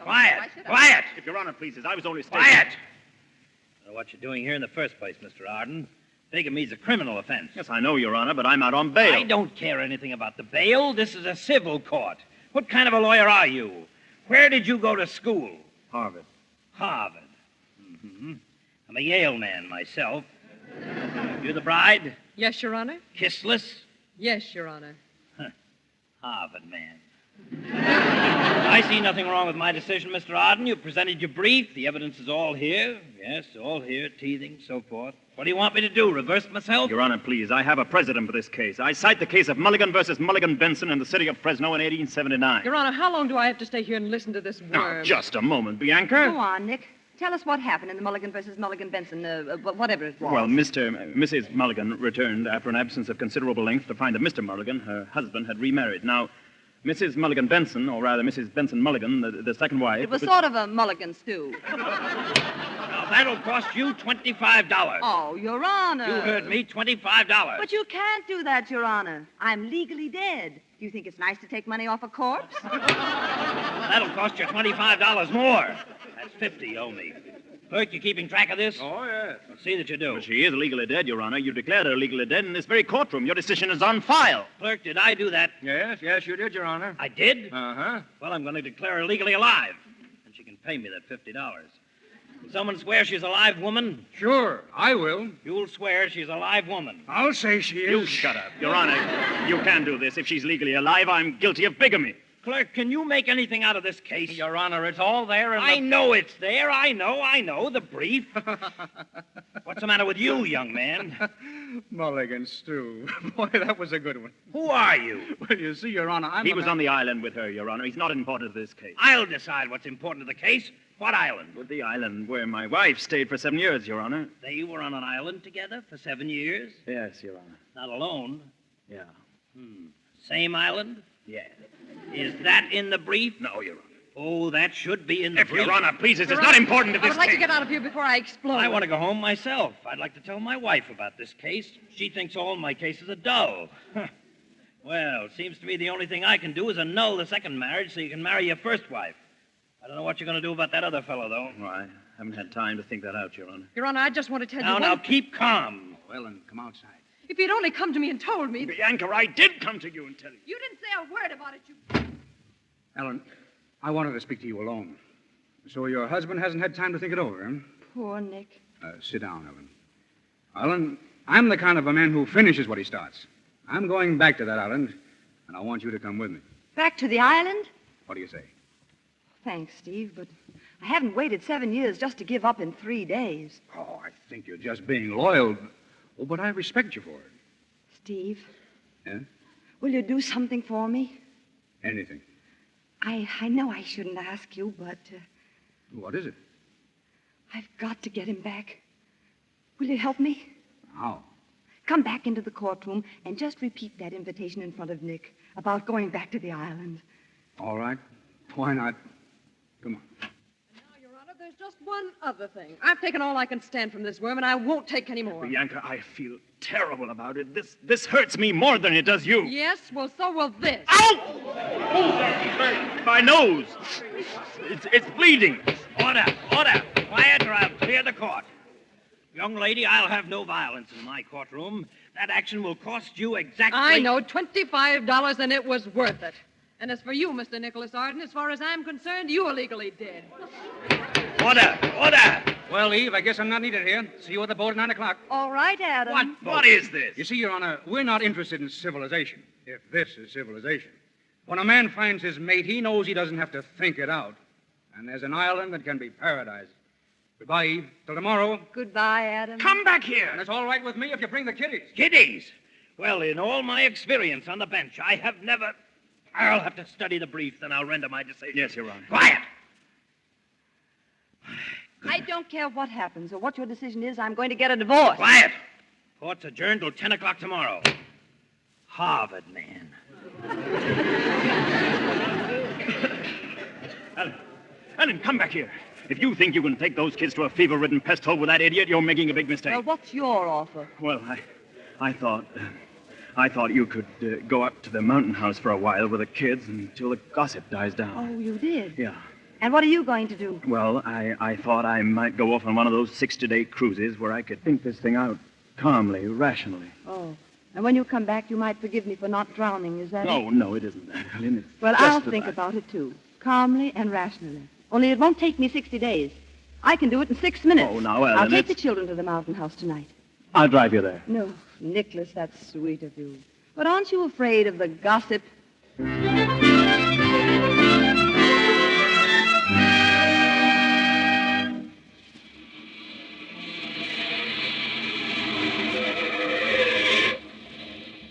Quiet! Quiet! If Your Honor pleases, I was only Quiet! I don't know what you're doing here in the first place, Mr. Arden. Bigamy's a criminal offense. Yes, I know, Your Honor, but I'm out on bail. I don't care anything about the bail. This is a civil court. What kind of a lawyer are you? Where did you go to school? Harvard. Harvard. Mm-hmm. I'm a Yale man myself. You the bride? Yes, Your Honor. Kissless? Yes, Your Honor. Harvard man. I see nothing wrong with my decision, Mr. Arden. You presented your brief. The evidence is all here. Yes, all here. Teething, so forth. What do you want me to do? Reverse myself? Your Honor, please. I have a precedent for this case. I cite the case of Mulligan versus Mulligan-Benson in the city of Fresno in 1879. Your Honor, how long do I have to stay here and listen to this worm? Now, just a moment, Bianca. Go on, Nick. Tell us what happened in the Mulligan versus Mulligan-Benson, whatever it was. Well, Mrs. Mulligan returned after an absence of considerable length to find that Mr. Mulligan, her husband, had remarried. Now, Mrs. Mulligan-Benson, or rather Mrs. Benson-Mulligan, the second wife... It was sort of a mulligan stew. Now, that'll cost you $25. Oh, Your Honor. You heard me, $25. But you can't do that, Your Honor. I'm legally dead. Do you think it's nice to take money off a corpse? That'll cost you $25 more. That's $50 you owe me. Clerk, you keeping track of this? Oh, yes. Well, see that you do. But she is legally dead, Your Honor. You declared her legally dead in this very courtroom. Your decision is on file. Clerk, did I do that? Yes, you did, Your Honor. I did? Uh-huh. Well, I'm going to declare her legally alive. And she can pay me that $50. Will someone swear she's a live woman? Sure, I will. You'll swear she's a live woman. I'll say she is. You shut up. Your Honor, you can't do this. If she's legally alive, I'm guilty of bigamy. Clerk, can you make anything out of this case? Your Honor, it's all there in I know it's there. I know. The brief. What's the matter with you, young man? Mulligan stew. Boy, that was a good one. Who are you? Well, you see, Your Honor, He was on the island with her, Your Honor. He's not important to this case. I'll decide what's important to the case. What island? With the island where my wife stayed for 7 years, Your Honor. They were on an island together for 7 years? Yes, Your Honor. Not alone? Yeah. Same island? Yeah. Is that in the brief? No, Your Honor. Oh, that should be in the brief. Your Honor, please, this is not important to this I would like case. to get out of here before I explode. I want to go home myself. I'd like to tell my wife about this case. She thinks all my cases are dull. Well, it seems to me the only thing I can do is annul the second marriage so you can marry your first wife. I don't know what you're going to do about that other fellow, though. Well, I haven't had time to think that out, Your Honor. Your Honor, I just want to tell you Now, keep calm. Well, then, come outside. If you'd only come to me and told me... Bianca, I did come to you and tell you. You didn't say a word about it, you... Ellen, I wanted to speak to you alone. So your husband hasn't had time to think it over, huh? Poor Nick. Sit down, Ellen. Ellen, I'm the kind of a man who finishes what he starts. I'm going back to that island, and I want you to come with me. Back to the island? What do you say? Thanks, Steve, but I haven't waited 7 years just to give up in 3 days. Oh, I think you're just being loyal. Oh, but I respect you for it. Steve? Yeah? Will you do something for me? Anything. I know I shouldn't ask you, but... What is it? I've got to get him back. Will you help me? How? Come back into the courtroom and just repeat that invitation in front of Nick about going back to the island. All right. Why not? Come on. Now, Your Honor, there's just one other thing. I've taken all I can stand from this worm, and I won't take any more. Bianca, I feel terrible about it. This hurts me more than it does you. Yes, well, so will this. Ow! Oh, my nose. It's bleeding. Order. Quiet or I'll clear the court. Young lady, I'll have no violence in my courtroom. That action will cost you exactly... I know, $25, and it was worth it. And as for you, Mr. Nicholas Arden, as far as I'm concerned, you are legally dead. Order! Well, Eve, I guess I'm not needed here. See you at the boat at 9 o'clock. All right, Adam. What is this? You see, Your Honor, we're not interested in civilization, if this is civilization. When a man finds his mate, he knows he doesn't have to think it out. And there's an island that can be paradise. Goodbye, Eve. Till tomorrow. Goodbye, Adam. Come back here. And it's all right with me if you bring the kiddies. Kiddies? Well, in all my experience on the bench, I have never... I'll have to study the brief, then I'll render my decision. Yes, Your Honor. Quiet! I don't care what happens or what your decision is. I'm going to get a divorce. Quiet! Court's adjourned till 10 o'clock tomorrow. Harvard man. Ellen, come back here. If you think you can take those kids to a fever-ridden pest hole with that idiot, you're making a big mistake. Well, what's your offer? Well, I thought you could go up to the mountain house for a while with the kids until the gossip dies down. Oh, you did? Yeah. And what are you going to do? Well, I thought I might go off on one of those 60-day cruises where I could think this thing out calmly, rationally. Oh. And when you come back, you might forgive me for not drowning, is that it? No, it isn't that, Ellen. It's Well, just I'll that think about it, too. Calmly and rationally. Only it won't take me 60 days. I can do it in 6 minutes. Oh, now, Ellen, I'll take the children to the mountain house tonight. I'll drive you there. No, Nicholas, that's sweet of you. But aren't you afraid of the gossip?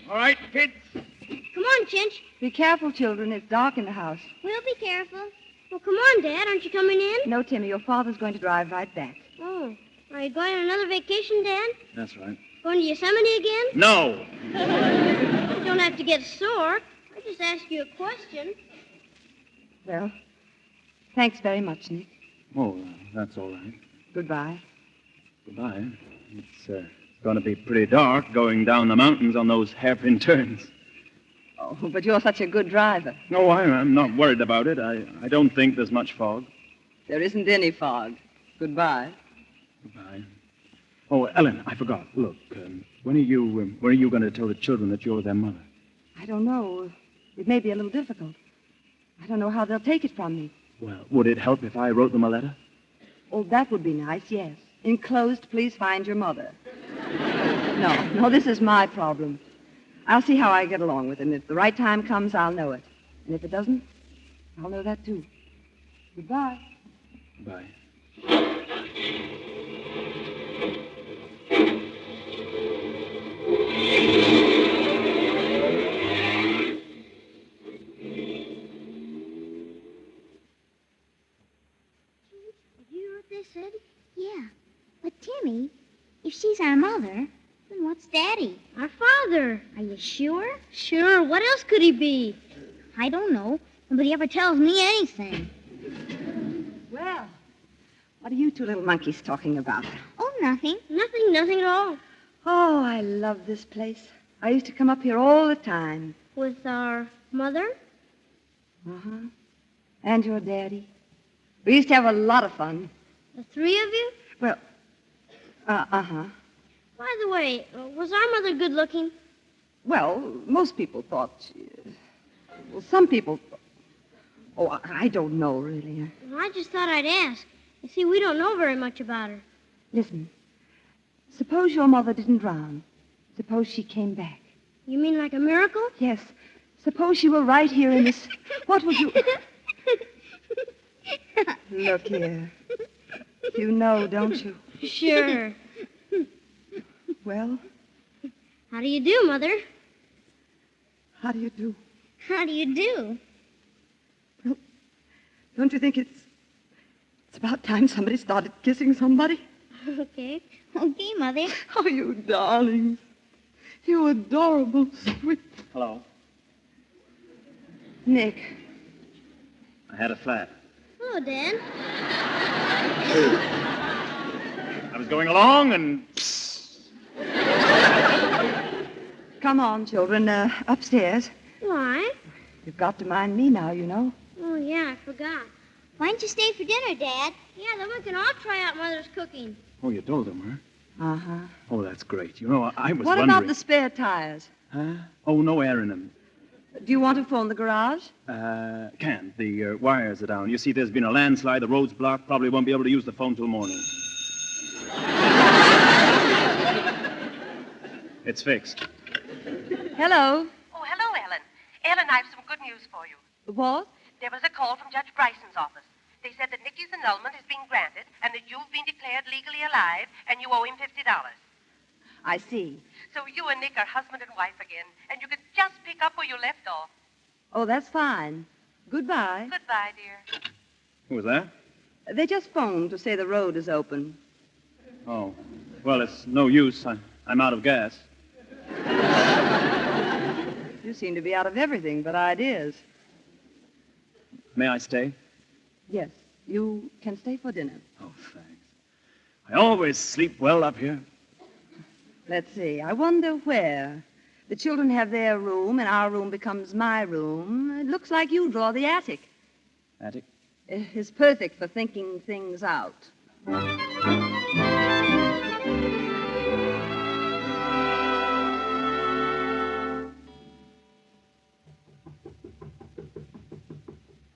All right, kids. Come on, Chinch. Be careful, children. It's dark in the house. We'll be careful. Well, come on, Dad. Aren't you coming in? No, Timmy, your father's going to drive right back. Oh. Are you going on another vacation, Dad? That's right. Going to Yosemite again? No. You don't have to get sore. I just asked you a question. Well, thanks very much, Nick. Oh, that's all right. Goodbye. Goodbye. It's going to be pretty dark going down the mountains on those hairpin turns. Oh, but you're such a good driver. No, I'm not worried about it. I don't think there's much fog. There isn't any fog. Goodbye. Goodbye. Oh, Ellen, I forgot. Look, when are you going to tell the children that you're their mother? I don't know. It may be a little difficult. I don't know how they'll take it from me. Well, would it help if I wrote them a letter? Oh, that would be nice, yes. Enclosed, please find your mother. No, this is my problem. I'll see how I get along with it. And if the right time comes, I'll know it. And if it doesn't, I'll know that, too. Goodbye. Bye. Did you hear what they said? Yeah. But, Timmy, if she's our mother, then what's Daddy? Our father. Are you sure? Sure. What else could he be? I don't know. Nobody ever tells me anything. Well, what are you two little monkeys talking about? Oh, nothing. Nothing at all. Oh, I love this place. I used to come up here all the time. With our mother? Uh-huh. And your daddy. We used to have a lot of fun. The three of you? Well, uh-huh. By the way, was our mother good looking? Well, most people thought well, some people... Oh, I don't know, really. Well, I just thought I'd ask. You see, we don't know very much about her. Listen, suppose your mother didn't drown. Suppose she came back. You mean like a miracle? Yes. Suppose she were right here in this... What would you... Look here. You know, don't you? Sure. Well? How do you do, Mother? How do you do? How do you do? Well, don't you think it's about time somebody started kissing somebody? Okay, Mother. Oh, you darlings. You adorable, sweet... Hello. Nick. I had a flat. Hello, Dad. I was going along and... Come on, children. Upstairs. Why? You've got to mind me now, you know. Oh, yeah, I forgot. Why don't you stay for dinner, Dad? Yeah, then we can all try out Mother's cooking. Oh, you told them, huh? Uh-huh. Oh, that's great. You know, I was What wondering... about the spare tires? Huh? Oh, no air in them. Do you want to phone the garage? Can't. The wires are down. You see, there's been a landslide. The road's blocked. Probably won't be able to use the phone till morning. It's fixed. Hello. Oh, hello, Ellen. Ellen, I have some good news for you. What? There was a call from Judge Bryson's office. They said that Nicky's annulment has been granted and that you've been declared legally alive and you owe him $50. I see. So you and Nick are husband and wife again, and you could just pick up where you left off. Oh, that's fine. Goodbye. Goodbye, dear. Who was that? They just phoned to say the road is open. Oh. Well, it's no use. I'm out of gas. You seem to be out of everything but ideas. May I stay? Yes, you can stay for dinner. Oh, thanks. I always sleep well up here. Let's see. I wonder where. The children have their room, and our room becomes my room. It looks like you draw the attic. Attic? It's perfect for thinking things out.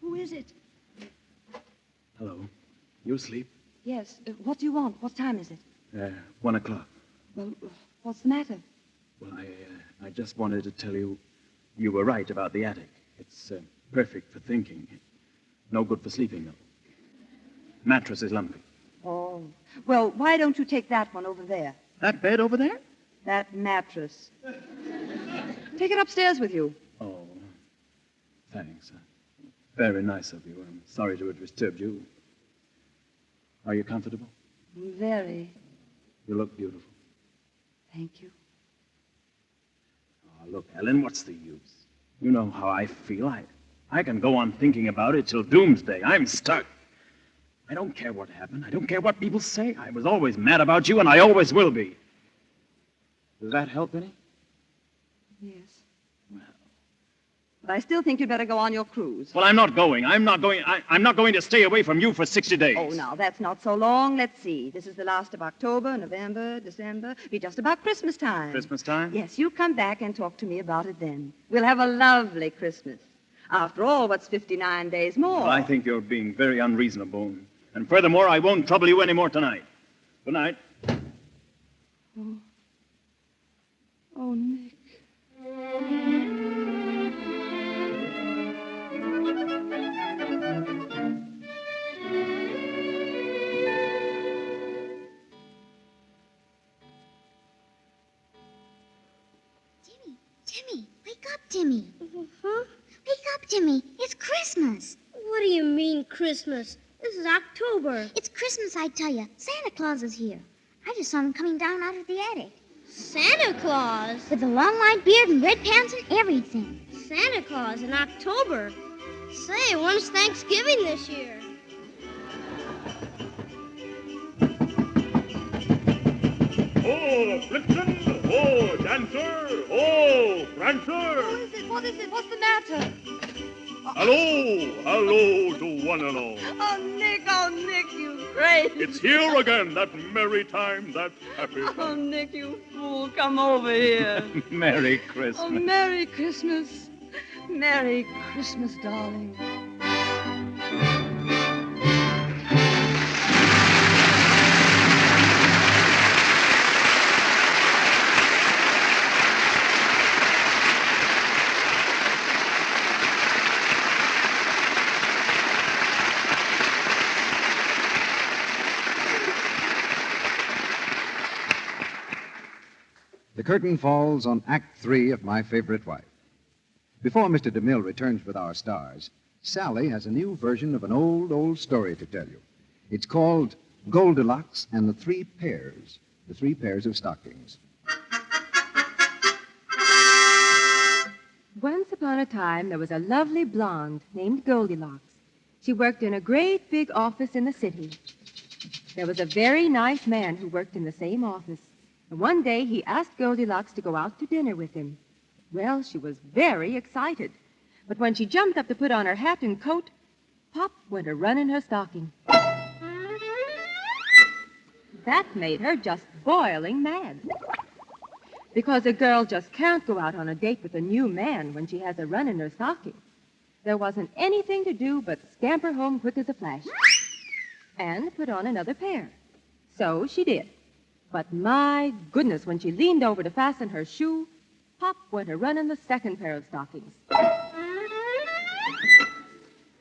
Who is it? Hello. You asleep? Yes. What do you want? What time is it? 1 o'clock. Well, what's the matter? Well, I just wanted to tell you were right about the attic. It's perfect for thinking. No good for sleeping, though. Mattress is lumpy. Oh. Well, why don't you take that one over there? That bed over there? That mattress. Take it upstairs with you. Oh, thanks. Very nice of you. I'm sorry to have disturbed you. Are you comfortable? Very. You look beautiful. Thank you. Oh, look, Ellen, what's the use? You know how I feel. I can go on thinking about it till doomsday. I'm stuck. I don't care what happened. I don't care what people say. I was always mad about you, and I always will be. Does that help any? Yes. But I still think you'd better go on your cruise. Well, I'm not going. I'm not going to stay away from you for 60 days. Oh, now, that's not so long. Let's see. This is the last of October, November, December. Be just about Christmas time. Christmas time? Yes, you come back and talk to me about it then. We'll have a lovely Christmas. After all, what's 59 days more? Well, I think you're being very unreasonable. And furthermore, I won't trouble you any more tonight. Good night. Oh, Nick. Timmy, wake up, Timmy. Huh? Wake up, Timmy. It's Christmas. What do you mean, Christmas? This is October. It's Christmas, I tell you. Santa Claus is here. I just saw him coming down out of the attic. Santa Claus? With a long white beard and red pants and everything. Santa Claus in October? Say, when's Thanksgiving this year? Oh, Blitzen! Oh, Dancer! Oh, Prancer! Who is it? What is it? What's the matter? Hello to one and all. Oh, Nick, you great. It's here again, that merry time, that happy time. Oh, Nick, you fool, come over here. Merry Christmas. Oh, Merry Christmas. Merry Christmas, darling. The curtain falls on Act 3 of My Favorite Wife. Before Mr. DeMille returns with our stars, Sally has a new version of an old story to tell you. It's called Goldilocks and the Three Pairs of Stockings. Once upon a time, there was a lovely blonde named Goldilocks. She worked in a great big office in the city. There was a very nice man who worked in the same office. And one day he asked Goldilocks to go out to dinner with him. Well, she was very excited. But when she jumped up to put on her hat and coat, pop went a run in her stocking. That made her just boiling mad. Because a girl just can't go out on a date with a new man when she has a run in her stocking. There wasn't anything to do but scamper home quick as a flash and put on another pair. So she did. But my goodness, when she leaned over to fasten her shoe, pop went a run in the second pair of stockings.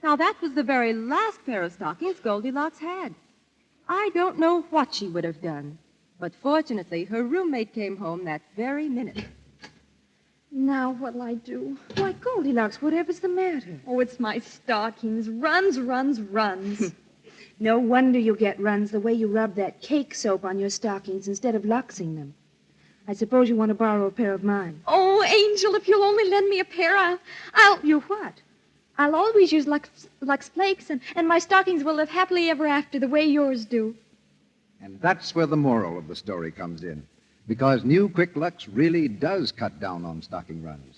Now, that was the very last pair of stockings Goldilocks had. I don't know what she would have done, but fortunately, her roommate came home that very minute. Now what'll I do? Why, Goldilocks, whatever's the matter? Oh, it's my stockings. Runs, runs, runs. No wonder you get runs the way you rub that cake soap on your stockings instead of luxing them. I suppose you want to borrow a pair of mine. Oh, Angel, if you'll only lend me a pair, I'll... You what? I'll always use Lux Flakes, and my stockings will live happily ever after the way yours do. And that's where the moral of the story comes in. Because new Quick Lux really does cut down on stocking runs.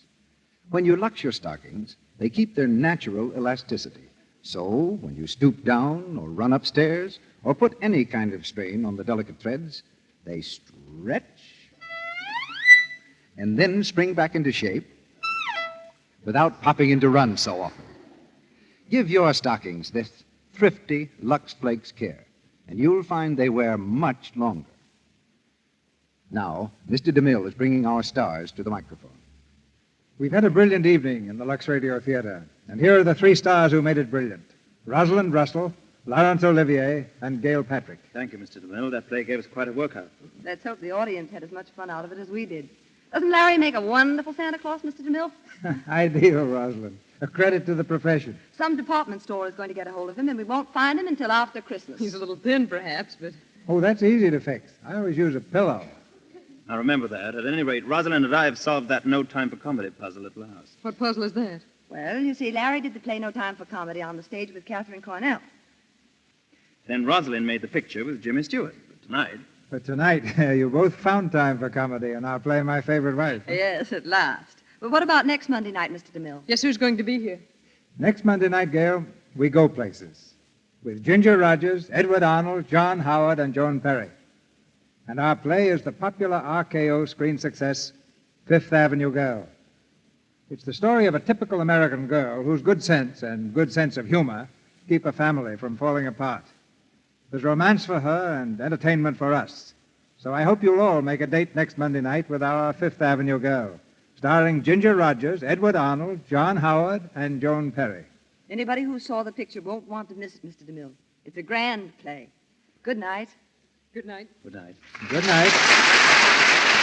When you lux your stockings, they keep their natural elasticity. So, when you stoop down or run upstairs or put any kind of strain on the delicate threads, they stretch and then spring back into shape without popping into runs so often. Give your stockings this thrifty Lux Flakes care, and you'll find they wear much longer. Now, Mr. DeMille is bringing our stars to the microphone. We've had a brilliant evening in the Lux Radio Theatre, and here are the three stars who made it brilliant. Rosalind Russell, Laurence Olivier, and Gail Patrick. Thank you, Mr. DeMille. That play gave us quite a workout. Let's hope the audience had as much fun out of it as we did. Doesn't Larry make a wonderful Santa Claus, Mr. DeMille? Ideal, Rosalind. A credit to the profession. Some department store is going to get a hold of him, and we won't find him until after Christmas. He's a little thin, perhaps, but... Oh, that's easy to fix. I always use a pillow. I remember that. At any rate, Rosalind and I have solved that no time for comedy puzzle at last. What puzzle is that? Well, you see, Larry did the play No Time for Comedy on the stage with Catherine Cornell. Then Rosalind made the picture with Jimmy Stewart. But tonight, you both found time for comedy, and I'll play My Favorite Wife. Yes, at last. But what about next Monday night, Mr. DeMille? Yes, who's going to be here? Next Monday night, Gail, we go places. With Ginger Rogers, Edward Arnold, John Howard, and Joan Perry. And our play is the popular RKO screen success, Fifth Avenue Girl. It's the story of a typical American girl whose good sense and good sense of humor keep a family from falling apart. There's romance for her and entertainment for us. So I hope you'll all make a date next Monday night with our Fifth Avenue Girl, starring Ginger Rogers, Edward Arnold, John Howard, and Joan Perry. Anybody who saw the picture won't want to miss it, Mr. DeMille. It's a grand play. Good night. Good night. Good night. Good night.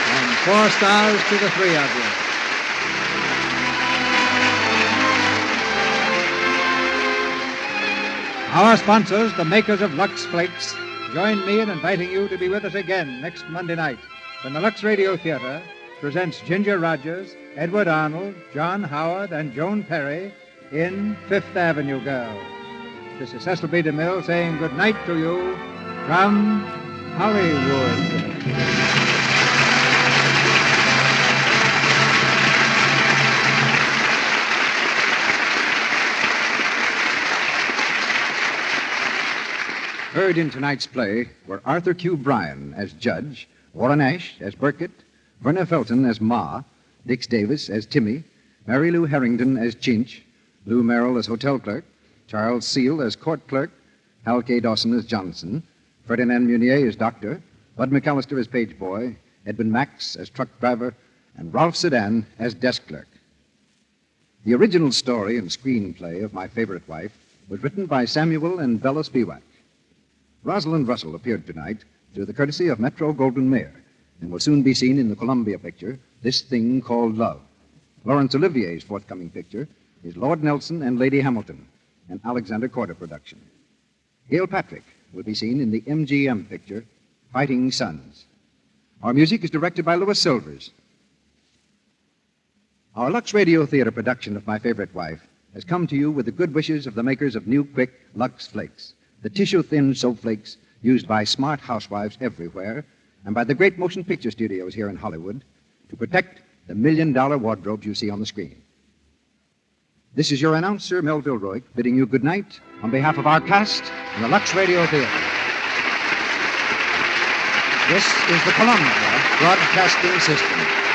And 4 stars to the 3 of you. Our sponsors, the makers of Lux Flakes, join me in inviting you to be with us again next Monday night when the Lux Radio Theatre presents Ginger Rogers, Edward Arnold, John Howard, and Joan Perry in Fifth Avenue Girl. This is Cecil B. DeMille saying good night to you from Hollywood. Heard in tonight's play were Arthur Q. Bryan as Judge, Warren Ash as Burkett, Verna Felton as Ma, Dix Davis as Timmy, Mary Lou Harrington as Chinch, Lou Merrill as Hotel Clerk, Charles Seal as Court Clerk, Hal K. Dawson as Johnson, Ferdinand Munier as Doctor, Bud McAllister as Page Boy, Edwin Max as Truck Driver, and Ralph Sedan as Desk Clerk. The original story and screenplay of My Favorite Wife was written by Samuel and Bella Spiewak. Rosalind Russell appeared tonight through the courtesy of Metro-Goldwyn-Mayer and will soon be seen in the Columbia picture, This Thing Called Love. Laurence Olivier's forthcoming picture is Lord Nelson and Lady Hamilton, an Alexander Korda production. Gail Patrick will be seen in the MGM picture, Fighting Sons. Our music is directed by Louis Silvers. Our Lux Radio Theatre production of My Favorite Wife has come to you with the good wishes of the makers of new, quick Lux Flakes, the tissue-thin soap flakes used by smart housewives everywhere and by the great motion picture studios here in Hollywood to protect the million-dollar wardrobes you see on the screen. This is your announcer, Melville Roig, bidding you good night on behalf of our cast and the Lux Radio Theatre. This is the Columbia Broadcasting System.